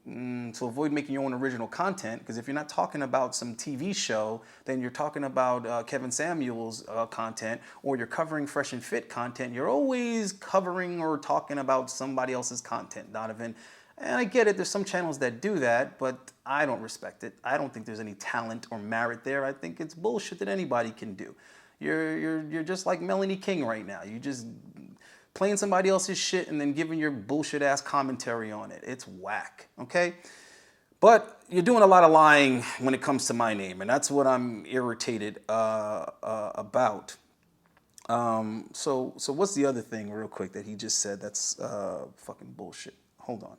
to avoid making your own original content. Because if you're not talking about some TV show, then you're talking about Kevin Samuels content, or you're covering Fresh and Fit content. You're always covering or talking about somebody else's content, Donovan. And I get it, there's some channels that do that, but I don't respect it. I don't think there's any talent or merit there. I think it's bullshit that anybody can do. You're just like Melanie King right now. You just playing somebody else's shit and then giving your bullshit ass commentary on it. It's whack, okay? But you're doing a lot of lying when it comes to my name, and that's what I'm irritated about. So what's the other thing, real quick, that he just said that's fucking bullshit? Hold on.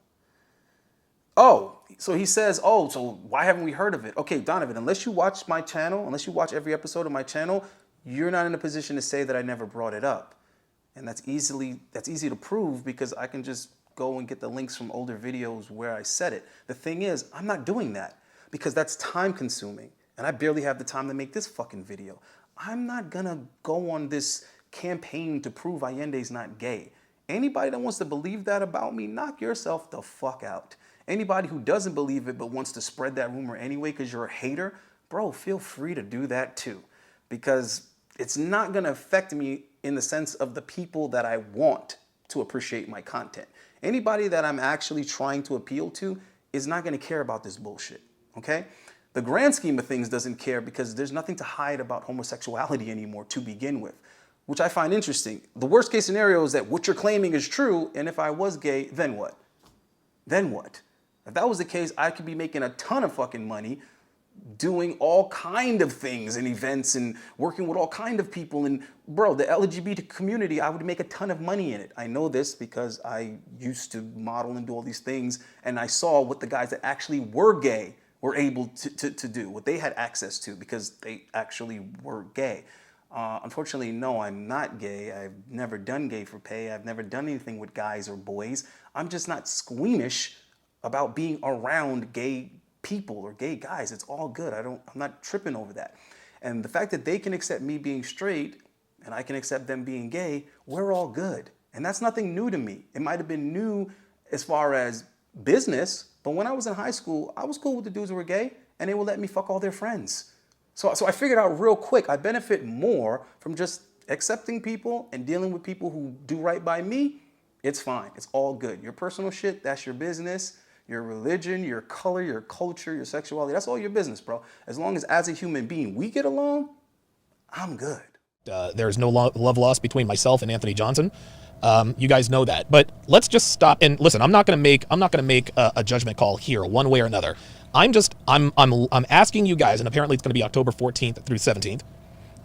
Oh, so he says, oh, so why haven't we heard of it? Okay, Donovan, unless you watch my channel, unless you watch every episode of my channel, you're not in a position to say that I never brought it up. And that's easy to prove because I can just go and get the links from older videos where I said it. The thing is, I'm not doing that because that's time consuming. And I barely have the time to make this fucking video. I'm not gonna go on this campaign to prove Ayindei's not gay. Anybody that wants to believe that about me, knock yourself the fuck out. Anybody who doesn't believe it but wants to spread that rumor anyway because you're a hater, bro, feel free to do that too. Because it's not gonna affect me in the sense of the people that I want to appreciate my content. Anybody that I'm actually trying to appeal to is not gonna care about this bullshit, okay? The grand scheme of things doesn't care because there's nothing to hide about homosexuality anymore to begin with, which I find interesting. The worst case scenario is that what you're claiming is true, and if I was gay, then what? Then what? If that was the case, I could be making a ton of fucking money doing all kind of things and events and working with all kind of people. And bro, the LGBT community, I would make a ton of money in it. I know this because I used to model and do all these things, and I saw what the guys that actually were gay were able to do, what they had access to because they actually were gay. Unfortunately, no, I'm not gay. I've never done gay for pay. I've never done anything with guys or boys. I'm just not squeamish about being around gay people or gay guys. It's all good. I'm not tripping over that. And the fact that they can accept me being straight and I can accept them being gay, we're all good. And that's nothing new to me. It might have been new as far as business, but when I was in high school, I was cool with the dudes who were gay and they would let me fuck all their friends. So I figured out real quick, I benefit more from just accepting people and dealing with people who do right by me. It's fine. It's all good. Your personal shit, that's your business. Your religion, your color, your culture, your sexuality, that's all your business, bro. As long as a human being we get along, I'm good. There's no love lost between myself and Anthony Johnson. You guys know that. But let's just stop and listen. I'm not going to make a judgment call here one way or another. I'm asking you guys, and apparently it's going to be October 14th through 17th.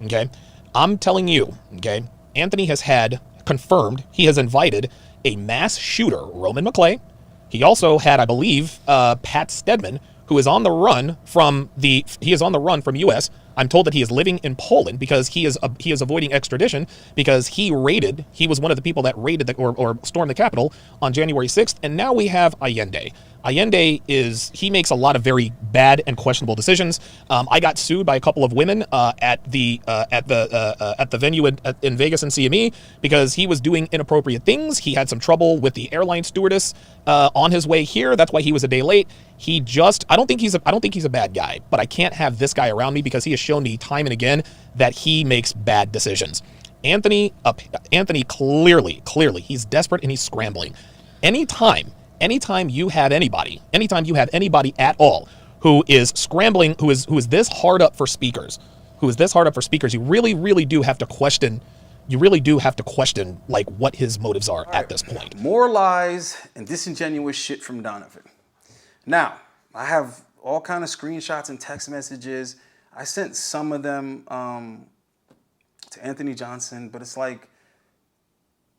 Okay, I'm telling you. Okay, Anthony has had confirmed he has invited a mass shooter, Roman McClay. He also had, I believe, Pat Stedman, who is on the run from U.S. I'm told that he is living in Poland because he is avoiding extradition because he was one of the people that raided or stormed the Capitol on January 6th, and now we have Ayindei. Ayindei he makes a lot of very bad and questionable decisions. I got sued by a couple of women at the venue in Vegas and CME because he was doing inappropriate things. He had some trouble with the airline stewardess on his way here. That's why he was a day late. I don't think he's a bad guy, but I can't have this guy around me because he has shown me time and again that he makes bad decisions. Anthony clearly, he's desperate and he's scrambling. Anytime you have anybody at all who is scrambling, who is this hard up for speakers, you really do have to question. Like what his motives are at this point. More lies and disingenuous shit from Donovan. Now, I have all kind of screenshots and text messages. I sent some of them to Anthony Johnson, but it's like,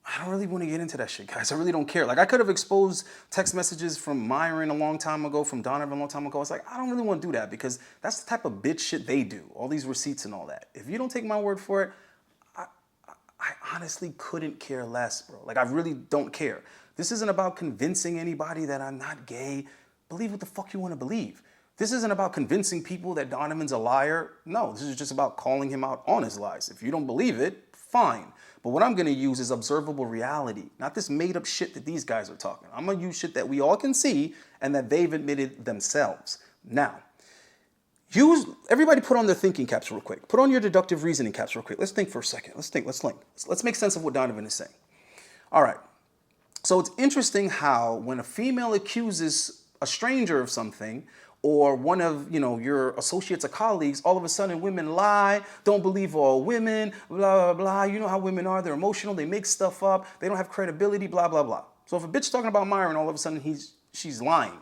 I don't really want to get into that shit, guys. I really don't care. Like, I could have exposed text messages from Myron a long time ago, from Donovan a long time ago. It's like, I don't really want to do that because that's the type of bitch shit they do. All these receipts and all that. If you don't take my word for it, I honestly couldn't care less, bro. Like, I really don't care. This isn't about convincing anybody that I'm not gay. Believe what the fuck you want to believe. This isn't about convincing people that Donovan's a liar. No, this is just about calling him out on his lies. If you don't believe it, fine. But what I'm going to use is observable reality, not this made up shit that these guys are talking. I'm going to use shit that we all can see and that they've admitted themselves. Now, everybody put on their thinking caps real quick. Put on your deductive reasoning caps real quick. Let's think for a second. Let's think. Let's make sense of what Donovan is saying. All right. So it's interesting how when a female accuses a stranger of something, or one of your associates or colleagues, all of a sudden women lie, don't believe all women, blah, blah, blah. You know how women are, they're emotional, they make stuff up, they don't have credibility, blah, blah, blah. So if a bitch talking about Myron, all of a sudden she's lying,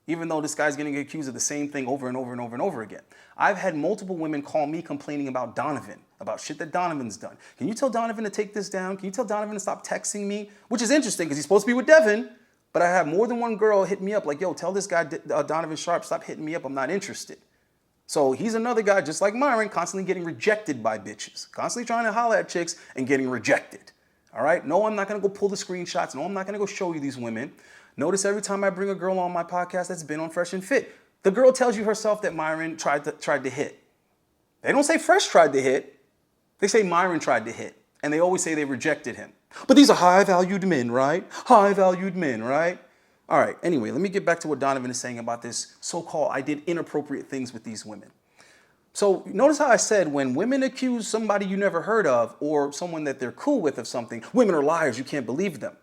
even though this guy's getting accused of the same thing over and over and over and over again. I've had multiple women call me complaining about Donovan, about shit that Donovan's done. Can you tell Donovan to take this down? Can you tell Donovan to stop texting me? Which is interesting because he's supposed to be with Devin. But I have more than one girl hit me up like, yo, tell this guy, Donovan Sharp, stop hitting me up. I'm not interested. So he's another guy, just like Myron, constantly getting rejected by bitches, constantly trying to holler at chicks and getting rejected. All right? No, I'm not going to go pull the screenshots. No, I'm not going to go show you these women. Notice every time I bring a girl on my podcast that's been on Fresh and Fit, the girl tells you herself that Myron tried to hit. They don't say Fresh tried to hit. They say Myron tried to hit. And they always say they rejected him. But these are high-valued men, right? High-valued men, right? All right, anyway, let me get back to what Donovan is saying about this so-called I did inappropriate things with these women. So notice how I said when women accuse somebody you never heard of or someone that they're cool with of something, women are liars, you can't believe them.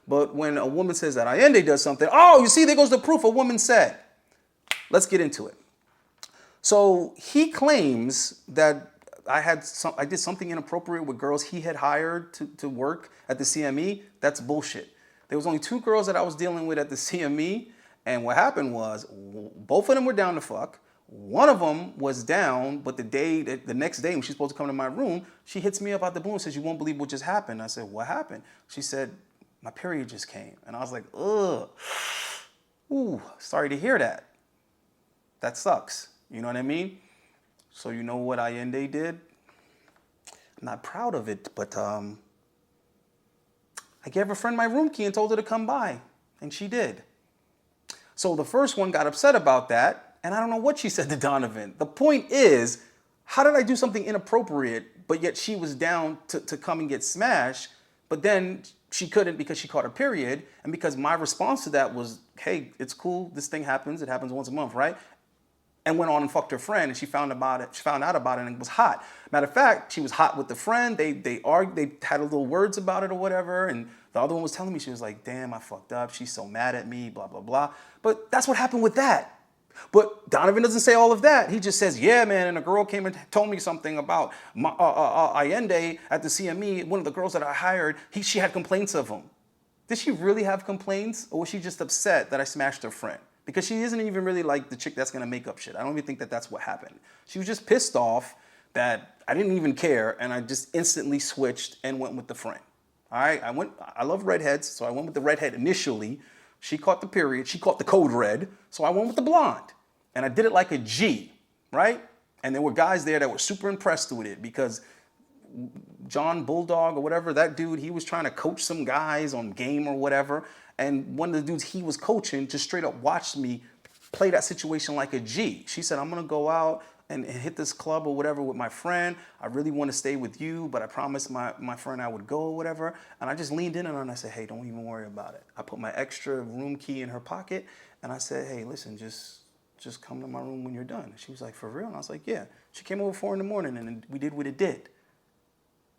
But when a woman says that Ayindei does something, oh, you see, there goes the proof a woman said. Let's get into it. So he claims that I did something inappropriate with girls he had hired to work at the CME. That's bullshit. There was only 2 girls that I was dealing with at the CME, and what happened was both of them were down to fuck. One of them was down, but the next day when she's supposed to come to my room, she hits me up out the blue and says, "You won't believe what just happened." I said, "What happened?" She said, "My period just came," and I was like, "Ugh, ooh, sorry to hear that. That sucks." You know what I mean? So you know what Ayindei did? I'm not proud of it, but I gave a friend my room key and told her to come by, and she did. So the first one got upset about that, and I don't know what she said to Donovan. The point is, how did I do something inappropriate, but yet she was down to come and get smashed, but then she couldn't because she caught her period, and because my response to that was, hey, it's cool, this thing happens, it happens once a month, right? And went on and fucked her friend, and she found out about it, and it was hot. Matter of fact, she was hot with the friend. They argued, they had a little words about it or whatever, and the other one was telling me, she was like, damn, I fucked up. She's so mad at me, blah, blah, blah. But that's what happened with that. But Donovan doesn't say all of that. He just says, yeah, man, and a girl came and told me something about Ayindei at the CME, one of the girls that I hired, she had complaints of him. Did she really have complaints, or was she just upset that I smashed her friend? Because she isn't even really like the chick that's gonna make up shit. I don't even think that that's what happened. She was just pissed off that I didn't even care, and I just instantly switched and went with the friend. All right, I love redheads, so I went with the redhead initially. She caught the period, she caught the code red, so I went with the blonde. And I did it like a G, right? And there were guys there that were super impressed with it because John Bulldog or whatever, that dude, he was trying to coach some guys on game or whatever. And one of the dudes he was coaching just straight up watched me play that situation like a G. She said, I'm going to go out and hit this club or whatever with my friend. I really want to stay with you, but I promised my friend I would go or whatever. And I just leaned in on her and I said, hey, don't even worry about it. I put my extra room key in her pocket and I said, hey, listen, just come to my room when you're done. She was like, for real? And I was like, yeah. She came over 4 a.m. and we did what it did.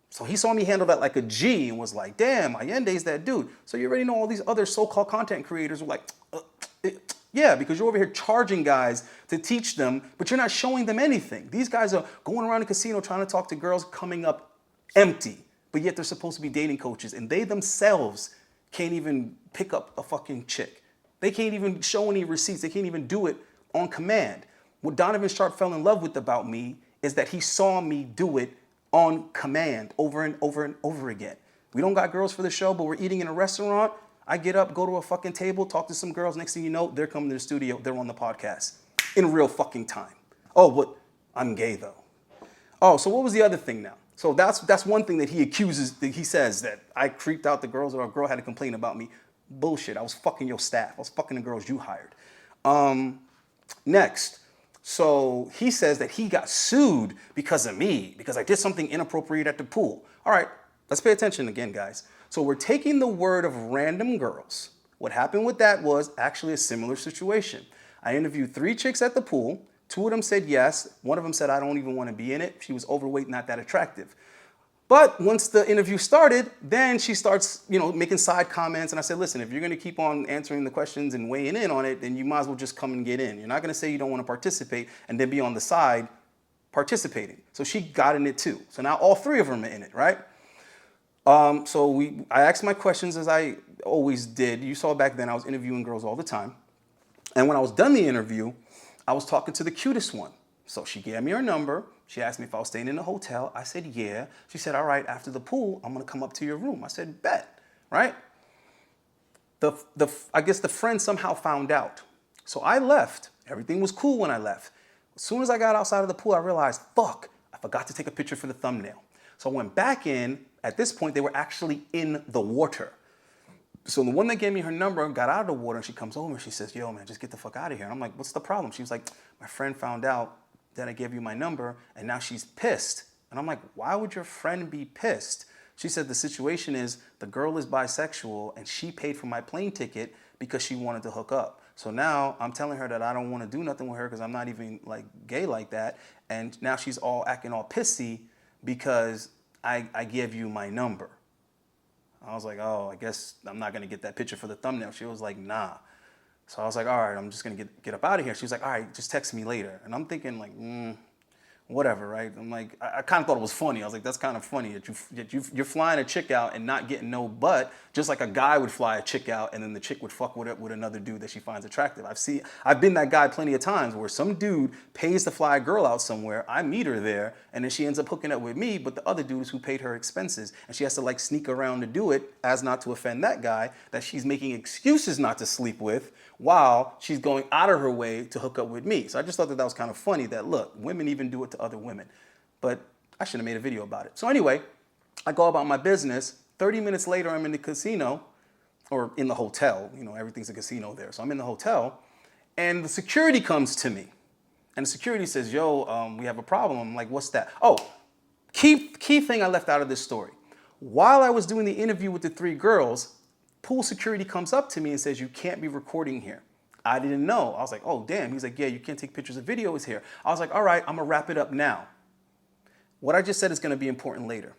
So he saw me handle that like a G and was like, damn, Ayindei's that dude. So you already know all these other so-called content creators were like, yeah, because you're over here charging guys to teach them, but you're not showing them anything. These guys are going around the casino trying to talk to girls coming up empty, but yet they're supposed to be dating coaches, and they themselves can't even pick up a fucking chick. They can't even show any receipts. They can't even do it on command. What Donovan Sharp fell in love with about me is that he saw me do it on command over and over and over again. We don't got girls for the show, but we're eating in a restaurant. I get up, go to a fucking table, talk to some girls. Next thing you know, they're coming to the studio. They're on the podcast in real fucking time. Oh, but I'm gay though. Oh, so what was the other thing now? So that's one thing that he accuses, that he says that I creeped out the girls or a girl had a complaint about me. Bullshit, I was fucking your staff. I was fucking the girls you hired. Next, so he says that he got sued because of me, because I did something inappropriate at the pool. All right, let's pay attention again, guys. So we're taking the word of random girls. What happened with that was actually a similar situation. I interviewed 3 chicks at the pool. 2 of them said yes. One of them said, I don't even want to be in it. She was overweight, not that attractive. But once the interview started, then she starts, making side comments. And I said, listen, if you're going to keep on answering the questions and weighing in on it, then you might as well just come and get in. You're not going to say you don't want to participate and then be on the side participating. So she got in it too. So now all 3 of them are in it, right? I asked my questions as I always did. You saw back then I was interviewing girls all the time. And when I was done the interview, I was talking to the cutest one. So she gave me her number. She asked me if I was staying in a hotel. I said, yeah. She said, all right, after the pool, I'm going to come up to your room. I said, bet, right? I guess the friend somehow found out. So I left. Everything was cool when I left. As soon as I got outside of the pool, I realized, fuck, I forgot to take a picture for the thumbnail. So I went back in. At this point, they were actually in the water. So the one that gave me her number got out of the water, and she comes over and she says, yo, man, just get the fuck out of here. And I'm like, what's the problem? She was like, my friend found out that I gave you my number, and now she's pissed. And I'm like, why would your friend be pissed? She said the situation is the girl is bisexual, and she paid for my plane ticket because she wanted to hook up. So now I'm telling her that I don't want to do nothing with her because I'm not even like gay like that. And now she's all acting all pissy because I give you my number. I was like, oh, I guess I'm not going to get that picture for the thumbnail. She was like, nah. So I was like, all right, I'm just going to get up out of here. She was like, all right, just text me later. And I'm thinking like, whatever, right? I'm like, I kind of thought it was funny. I was like, that's kind of funny that you're flying a chick out and not getting no butt, just like a guy would fly a chick out and then the chick would fuck with another dude that she finds attractive. I've been that guy plenty of times where some dude pays to fly a girl out somewhere, I meet her there, and then she ends up hooking up with me, but the other dude is who paid her expenses, and she has to like sneak around to do it as not to offend that guy that she's making excuses not to sleep with while she's going out of her way to hook up with me. So I just thought that was kind of funny that, look, women even do it to other women. But I should have made a video about it. So anyway, I go about my business. 30 minutes later, I'm in the casino, or in the hotel. Everything's a casino there. So I'm in the hotel, and the security comes to me. And the security says, yo, we have a problem. I'm like, what's that? Oh, key thing I left out of this story. While I was doing the interview with the 3 girls, pool security comes up to me and says, you can't be recording here. I didn't know. I was like, oh, damn. He's like, yeah, you can't take pictures of videos here. I was like, all right, I'm going to wrap it up now. What I just said is going to be important later.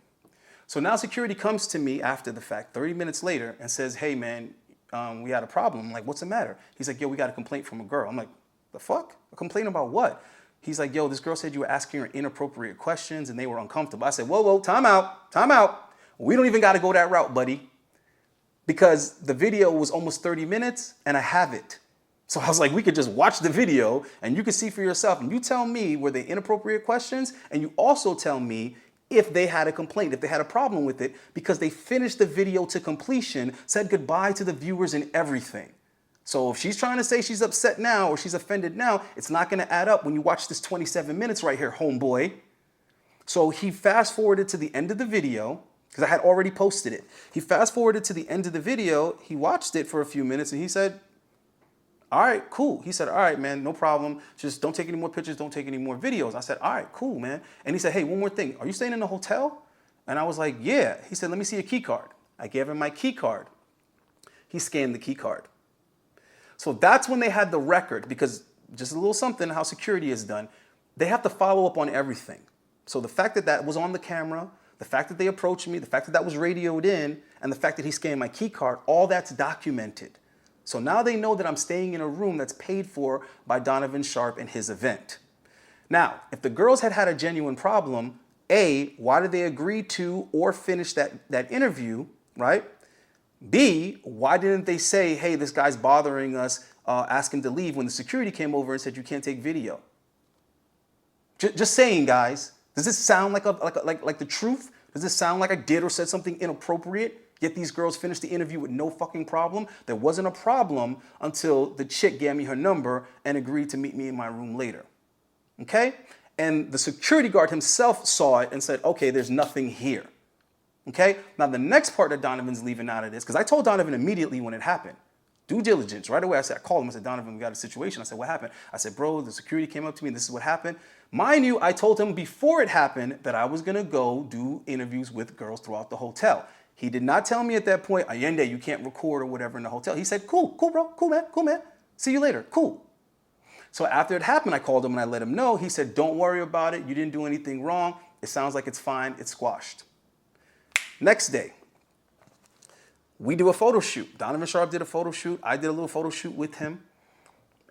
So now security comes to me after the fact, 30 minutes later, and says, hey, man, we had a problem. I'm like, what's the matter? He's like, yo, we got a complaint from a girl. I'm like, the fuck? A complaint about what? He's like, yo, this girl said you were asking her inappropriate questions and they were uncomfortable. I said, whoa, time out. We don't even got to go that route, buddy. Because the video was almost 30 minutes and I have it. So I was like, we could just watch the video and you can see for yourself. And you tell me were they inappropriate questions, and you also tell me if they had a complaint, if they had a problem with it, because they finished the video to completion, said goodbye to the viewers and everything. So if she's trying to say she's upset now or she's offended now, it's not going to add up when you watch this 27 minutes right here, homeboy. So he fast forwarded to the end of the video because I had already posted it. He fast forwarded to the end of the video. He watched it for a few minutes and he said, all right, cool. He said, all right, man, no problem. Just don't take any more pictures. Don't take any more videos. I said, all right, cool, man. And he said, hey, one more thing. Are you staying in a hotel? And I was like, yeah. He said, let me see your key card. I gave him my key card. He scanned the key card. So that's when they had the record, because just a little something, how security is done. They have to follow up on everything. So the fact that that was on the camera, the fact that they approached me, the fact that that was radioed in, and the fact that he scanned my key card, all that's documented. So now they know that I'm staying in a room that's paid for by Donovan Sharp and his event. Now, if the girls had had a genuine problem, A, why did they agree to or finish that interview, right? B, why didn't they say, hey, this guy's bothering us, ask him to leave when the security came over and said you can't take video? Just saying, guys. Does this sound like the truth? Does this sound like I did or said something inappropriate? Yet these girls finished the interview with no fucking problem? There wasn't a problem until the chick gave me her number and agreed to meet me in my room later. Okay? And the security guard himself saw it and said, okay, there's nothing here. Okay? Now the next part that Donovan's leaving out of this, because I told Donovan immediately when it happened. Due diligence, right away. I called him, I said, Donovan, we got a situation. I said, what happened? I said, bro, the security came up to me and this is what happened. Mind you, I told him before it happened that I was gonna go do interviews with girls throughout the hotel. He did not tell me at that point, Ayindei, you can't record or whatever in the hotel. He said, cool, bro, cool, man. See you later, cool. So after it happened, I called him and I let him know. He said, don't worry about it. You didn't do anything wrong. It sounds like it's fine. It's squashed. Next day, we do a photo shoot. Donovan Sharp did a photo shoot. I did a little photo shoot with him.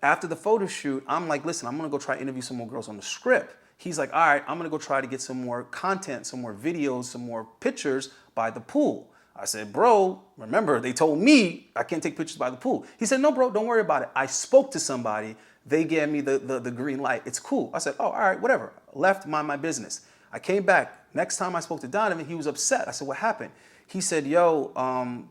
After the photo shoot, I'm like, listen, I'm gonna go try to interview some more girls on the script. He's like, all right, I'm gonna go try to get some more content, some more videos, some more pictures by the pool. I said, bro, remember, they told me I can't take pictures by the pool. He said, no, bro, don't worry about it. I spoke to somebody. They gave me the green light. It's cool. I said, oh, all right, whatever. Left, mind my business. I came back. Next time I spoke to Donovan, he was upset. I said, what happened? He said, yo,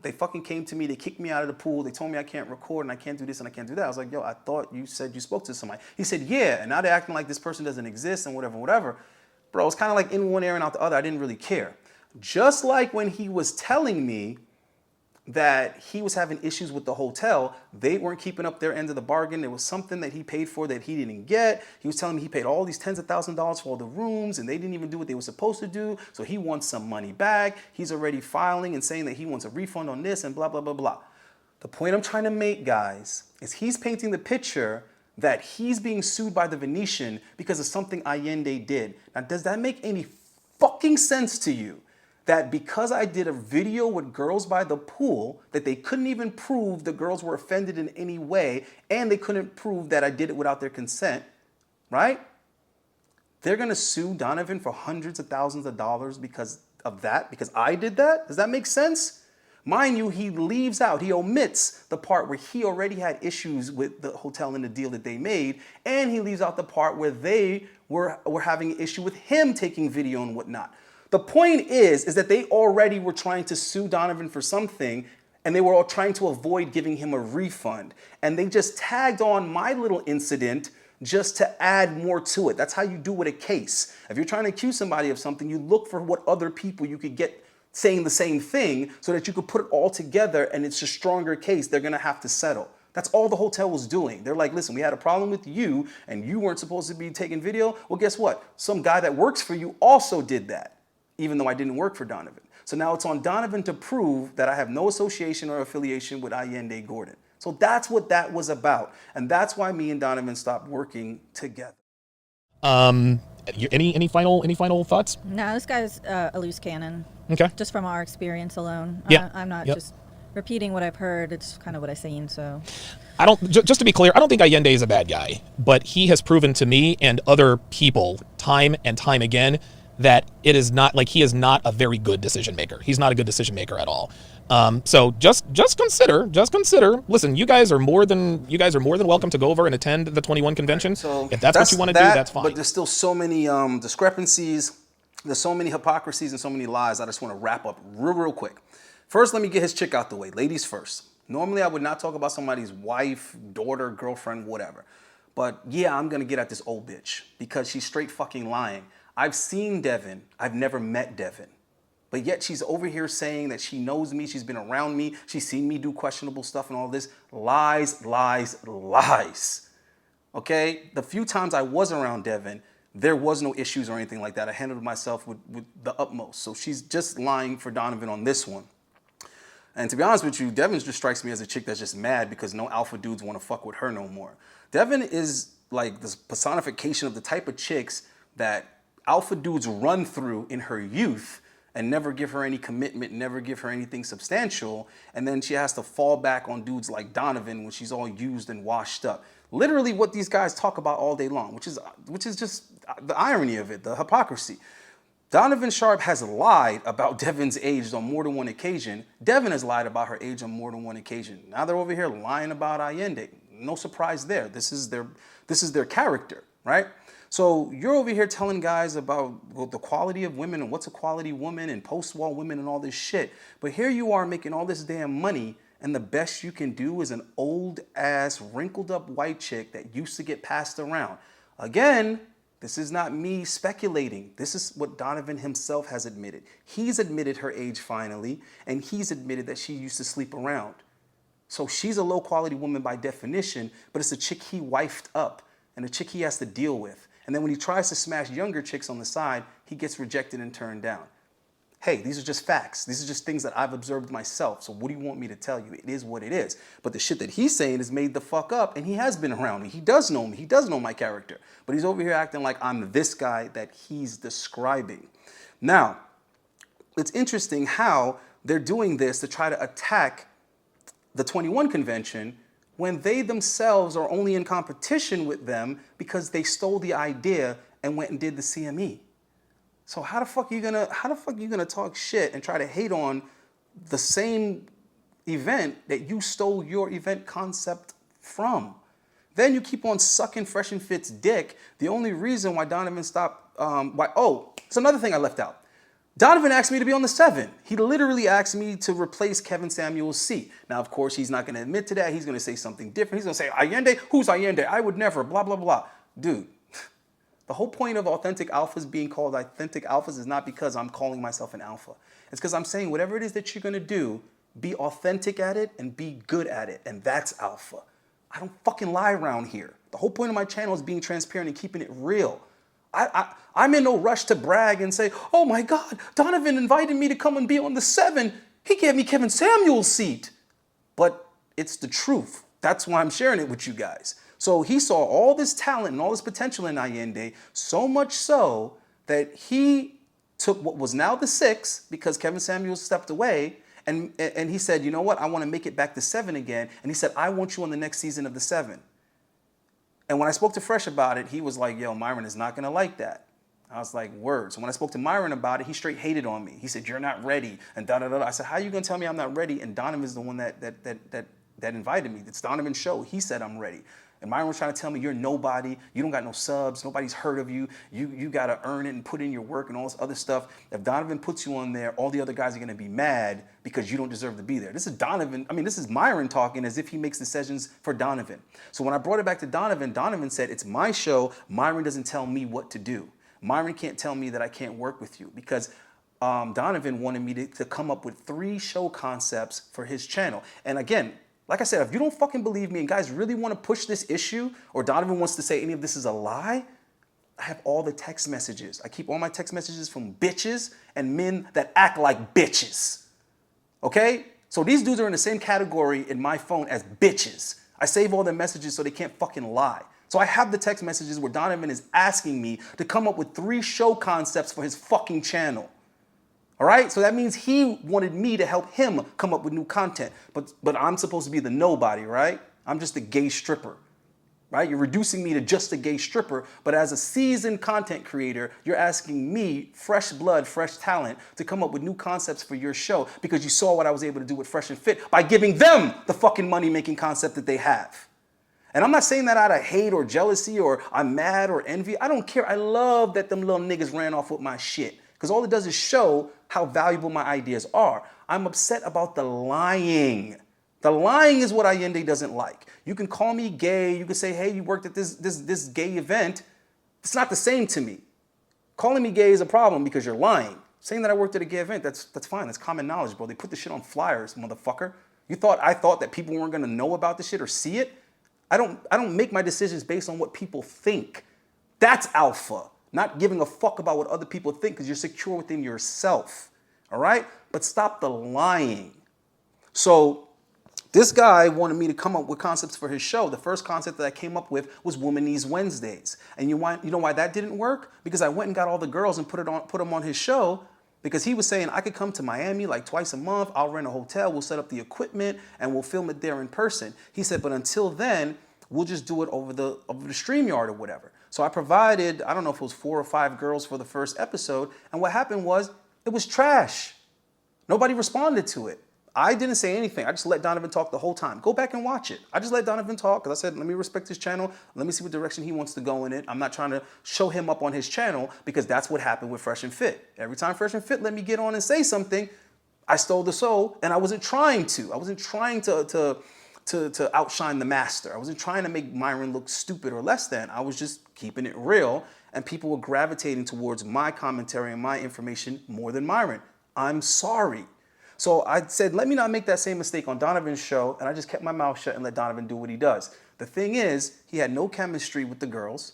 they fucking came to me. They kicked me out of the pool. They told me I can't record and I can't do this and I can't do that. I was like, yo, I thought you said you spoke to somebody. He said, yeah. And now they're acting like this person doesn't exist and whatever. Bro, it's kind of like in one ear and out the other. I didn't really care. Just like when he was telling me that he was having issues with the hotel, they weren't keeping up their end of the bargain. There was something that he paid for that he didn't get. He was telling me he paid all these tens of thousands of dollars for all the rooms and they didn't even do what they were supposed to do. So he wants some money back. He's already filing and saying that he wants a refund on this and blah, blah, blah, blah. The point I'm trying to make, guys, is he's painting the picture that he's being sued by the Venetian because of something Ayindei did. Now, does that make any fucking sense to you? That because I did a video with girls by the pool, that they couldn't even prove the girls were offended in any way, and they couldn't prove that I did it without their consent, right? They're gonna sue Donovan for hundreds of thousands of dollars because of that, because I did that? Does that make sense? Mind you, he leaves out, he omits the part where he already had issues with the hotel and the deal that they made, and he leaves out the part where they were having an issue with him taking video and whatnot. The point is that they already were trying to sue Donovan for something and they were all trying to avoid giving him a refund. And they just tagged on my little incident just to add more to it. That's how you do with a case. If you're trying to accuse somebody of something, you look for what other people you could get saying the same thing so that you could put it all together and it's a stronger case they're gonna have to settle. That's all the hotel was doing. They're like, listen, we had a problem with you and you weren't supposed to be taking video. Well, guess what? Some guy that works for you also did that, even though I didn't work for Donovan. So now it's on Donovan to prove that I have no association or affiliation with Ayindei Gordon. So that's what that was about. And that's why me and Donovan stopped working together. Any final thoughts? No, this guy's a loose cannon. Okay. Just from our experience alone. Yeah. I'm not just repeating what I've heard. It's kind of what I've seen, so. I don't, just to be clear, I don't think Ayindei is a bad guy, but he has proven to me and other people time and time again that it is not, like, he is not a very good decision maker. He's not a good decision maker at all. So just consider. Listen, you guys are more than welcome to go over and attend the 21 convention. So if that's what you want to do, that's fine. But there's still so many discrepancies. There's so many hypocrisies and so many lies. I just want to wrap up real quick. First, let me get his chick out the way. Ladies first. Normally, I would not talk about somebody's wife, daughter, girlfriend, whatever. But yeah, I'm gonna get at this old bitch because she's straight fucking lying. I've seen Devin. I've never met Devin. But yet she's over here saying that she knows me, she's been around me, she's seen me do questionable stuff and all this. Lies, lies, lies. Okay? The few times I was around Devin, there was no issues or anything like that. I handled myself with the utmost. So she's just lying for Donovan on this one. And to be honest with you, Devin just strikes me as a chick that's just mad because no alpha dudes want to fuck with her no more. Devin is like this personification of the type of chicks that alpha dudes run through in her youth and never give her any commitment, never give her anything substantial, and then she has to fall back on dudes like Donovan when she's all used and washed up. Literally what these guys talk about all day long, which is just the irony of it, the hypocrisy. Donovan Sharp has lied about Devin's age on more than one occasion. Devin has lied about her age on more than one occasion. Now they're over here lying about Ayindei. No surprise there. This is their character, right? So you're over here telling guys about the quality of women and what's a quality woman and post-war women and all this shit. But here you are making all this damn money and the best you can do is an old-ass, wrinkled-up white chick that used to get passed around. Again, this is not me speculating. This is what Donovan himself has admitted. He's admitted her age finally, and he's admitted that she used to sleep around. So she's a low-quality woman by definition, but it's a chick he wifed up and a chick he has to deal with. And then when he tries to smash younger chicks on the side, he gets rejected and turned down. Hey, these are just facts. These are just things that I've observed myself. So what do you want me to tell you? It is what it is. But the shit that he's saying is made the fuck up, and he has been around me. He does know me. He does know my character. But he's over here acting like I'm this guy that he's describing. Now, it's interesting how they're doing this to try to attack the 21 convention when they themselves are only in competition with them because they stole the idea and went and did the CME. So how the fuck are you gonna talk shit and try to hate on the same event that you stole your event concept from? Then you keep on sucking Fresh and Fit's dick. The only reason why Donovan stopped, it's another thing I left out. Donovan asked me to be on the 7. He literally asked me to replace Kevin Samuel's seat. Now, of course, he's not going to admit to that. He's going to say something different. He's going to say, Ayindei? Who's Ayindei? I would never, blah, blah, blah. Dude, the whole point of authentic alphas being called authentic alphas is not because I'm calling myself an alpha. It's because I'm saying whatever it is that you're going to do, be authentic at it and be good at it. And that's alpha. I don't fucking lie around here. The whole point of my channel is being transparent and keeping it real. I'm in no rush to brag and say, oh my God, Donovan invited me to come and be on the 7. He gave me Kevin Samuel's seat. But it's the truth. That's why I'm sharing it with you guys. So he saw all this talent and all this potential in Ayindei, so much so that he took what was now the 6 because Kevin Samuel stepped away. And he said, you know what? I want to make it back to 7 again. And he said, I want you on the next season of the 7. And when I spoke to Fresh about it, he was like, yo, Myron is not going to like that. I was like, word. So when I spoke to Myron about it, he straight hated on me. He said, you're not ready, and da-da-da-da. I said, how are you going to tell me I'm not ready? And Donovan's the one that invited me. It's Donovan's show. He said I'm ready. And Myron was trying to tell me, you're nobody. You don't got no subs. Nobody's heard of you. You got to earn it and put in your work and all this other stuff. If Donovan puts you on there, all the other guys are going to be mad because you don't deserve to be there. This is Myron talking as if he makes decisions for Donovan. So when I brought it back to Donovan, Donovan said, it's my show. Myron doesn't tell me what to do. Myron can't tell me that I can't work with you because Donovan wanted me to come up with 3 show concepts for his channel. And again, like I said, if you don't fucking believe me and guys really want to push this issue or Donovan wants to say any of this is a lie, I have all the text messages. I keep all my text messages from bitches and men that act like bitches. Okay? So these dudes are in the same category in my phone as bitches. I save all their messages so they can't fucking lie. So I have the text messages where Donovan is asking me to come up with 3 show concepts for his fucking channel. All right, so that means he wanted me to help him come up with new content. But I'm supposed to be the nobody, right? I'm just a gay stripper, right? You're reducing me to just a gay stripper. But as a seasoned content creator, you're asking me, fresh blood, fresh talent, to come up with new concepts for your show because you saw what I was able to do with Fresh and Fit by giving them the fucking money-making concept that they have. And I'm not saying that out of hate or jealousy or I'm mad or envy. I don't care. I love that them little niggas ran off with my shit. Because all it does is show how valuable my ideas are. I'm upset about the lying. The lying is what Ayindei doesn't like. You can call me gay. You can say, hey, you worked at this gay event. It's not the same to me. Calling me gay is a problem because you're lying. Saying that I worked at a gay event, that's fine. That's common knowledge, bro. They put this shit on flyers, motherfucker. I thought that people weren't gonna know about this shit or see it? I don't make my decisions based on what people think. That's alpha. Not giving a fuck about what other people think because you're secure within yourself. All right? But stop the lying. So this guy wanted me to come up with concepts for his show. The first concept that I came up with was Womanese Wednesdays. And you know why that didn't work? Because I went and got all the girls and put them on his show because he was saying I could come to Miami like twice a month. I'll rent a hotel. We'll set up the equipment and we'll film it there in person. He said, but until then, we'll just do it over the StreamYard or whatever. So I provided, I don't know if it was 4 or 5 girls for the first episode. And what happened was it was trash. Nobody responded to it. I didn't say anything. I just let Donovan talk the whole time. Go back and watch it. I just let Donovan talk because I said, let me respect his channel. Let me see what direction he wants to go in it. I'm not trying to show him up on his channel because that's what happened with Fresh and Fit. Every time Fresh and Fit let me get on and say something, I stole the show and I wasn't trying to. I wasn't trying to outshine the master. I wasn't trying to make Myron look stupid or less than. I was just keeping it real and people were gravitating towards my commentary and my information more than Myron. I'm sorry. So I said, let me not make that same mistake on Donovan's show, and I just kept my mouth shut and let Donovan do what he does. The thing is, he had no chemistry with the girls.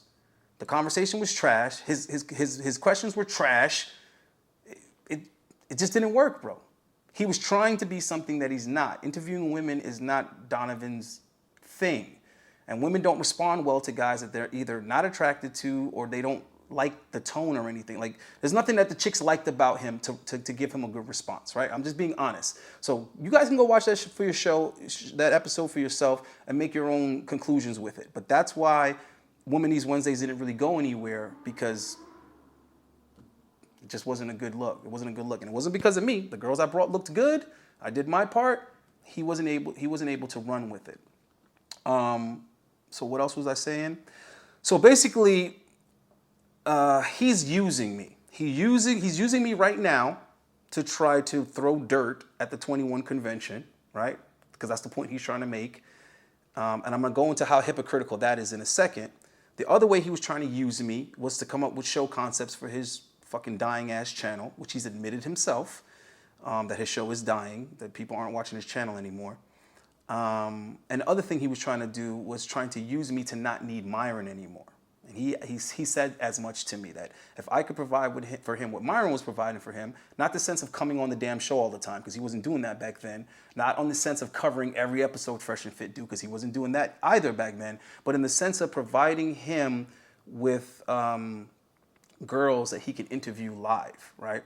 The conversation was trash. His questions were trash. It just didn't work, bro. He was trying to be something that he's not. Interviewing women is not Donovan's thing. And women don't respond well to guys that they're either not attracted to or they don't like the tone or anything. Like, there's nothing that the chicks liked about him to give him a good response, right? I'm just being honest. So you guys can go watch that for your show, that episode for yourself and make your own conclusions with it. But that's why Womanese Wednesdays didn't really go anywhere because it just wasn't a good look. It wasn't a good look. And it wasn't because of me. The girls I brought looked good. I did my part. He wasn't able to run with it. So what else was I saying? So basically, he's using me. He's using me right now to try to throw dirt at the 21 convention, right? Because that's the point he's trying to make. And I'm going to go into how hypocritical that is in a second. The other way he was trying to use me was to come up with show concepts for his fucking dying ass channel, which he's admitted himself, that his show is dying, that people aren't watching his channel anymore. And the other thing he was trying to do was trying to use me to not need Myron anymore. And he said as much to me that if I could provide for him what Myron was providing for him, not the sense of coming on the damn show all the time, because he wasn't doing that back then, not on the sense of covering every episode Fresh and Fit do, because he wasn't doing that either back then, but in the sense of providing him with girls that he could interview live, right?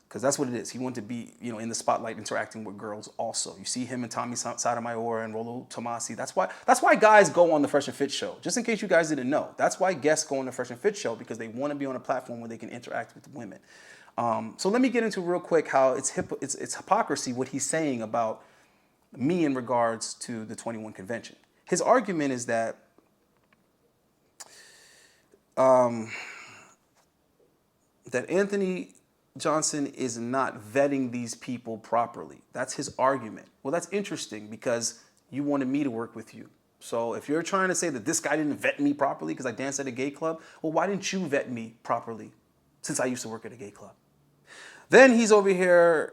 Because that's what it is. He wanted to be, in the spotlight interacting with girls also. You see him and Tommy Sotomayor and Rolo Tomasi. That's why guys go on the Fresh and Fit show. Just in case you guys didn't know. That's why guests go on the Fresh and Fit show, because they want to be on a platform where they can interact with women. So let me get into real quick how it's hypocrisy what he's saying about me in regards to the 21 convention. His argument is that that Anthony Johnson is not vetting these people properly. That's his argument. Well, that's interesting because you wanted me to work with you. So if you're trying to say that this guy didn't vet me properly because I danced at a gay club, well, why didn't you vet me properly since I used to work at a gay club? Then he's over here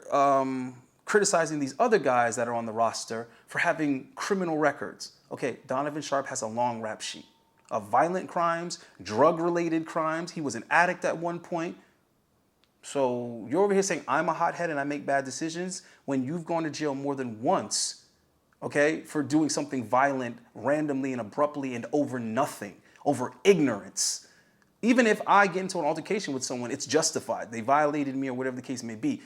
criticizing these other guys that are on the roster for having criminal records. Okay, Donovan Sharp has a long rap sheet of violent crimes, drug-related crimes. He was an addict at one point. So you're over here saying I'm a hothead and I make bad decisions when you've gone to jail more than once, okay, for doing something violent randomly and abruptly and over nothing, over ignorance. Even if I get into an altercation with someone, it's justified. They violated me or whatever the case may be.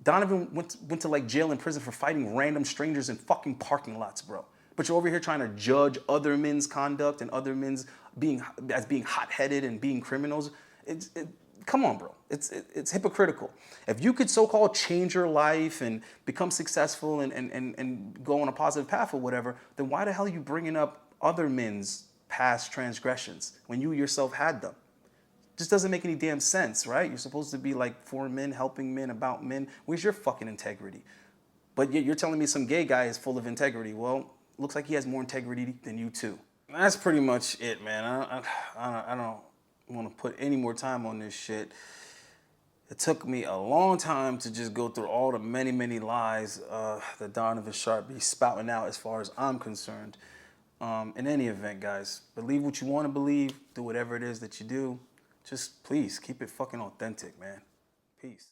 Donovan went to like jail and prison for fighting random strangers in fucking parking lots, bro. But you're over here trying to judge other men's conduct and other men's being hot-headed and being criminals. Come on, bro. It's hypocritical. If you could so-called change your life and become successful and go on a positive path or whatever, then why the hell are you bringing up other men's past transgressions when you yourself had them? Just doesn't make any damn sense, right? You're supposed to be like for men, helping men, about men. Where's your fucking integrity? But you're telling me some gay guy is full of integrity. Well, looks like he has more integrity than you too. That's pretty much it, man. I don't want to put any more time on this shit. It took me a long time to just go through all the many, many lies that Donovan Sharp be spouting out as far as I'm concerned. In any event, guys, believe what you want to believe. Do whatever it is that you do. Just please keep it fucking authentic, man. Peace.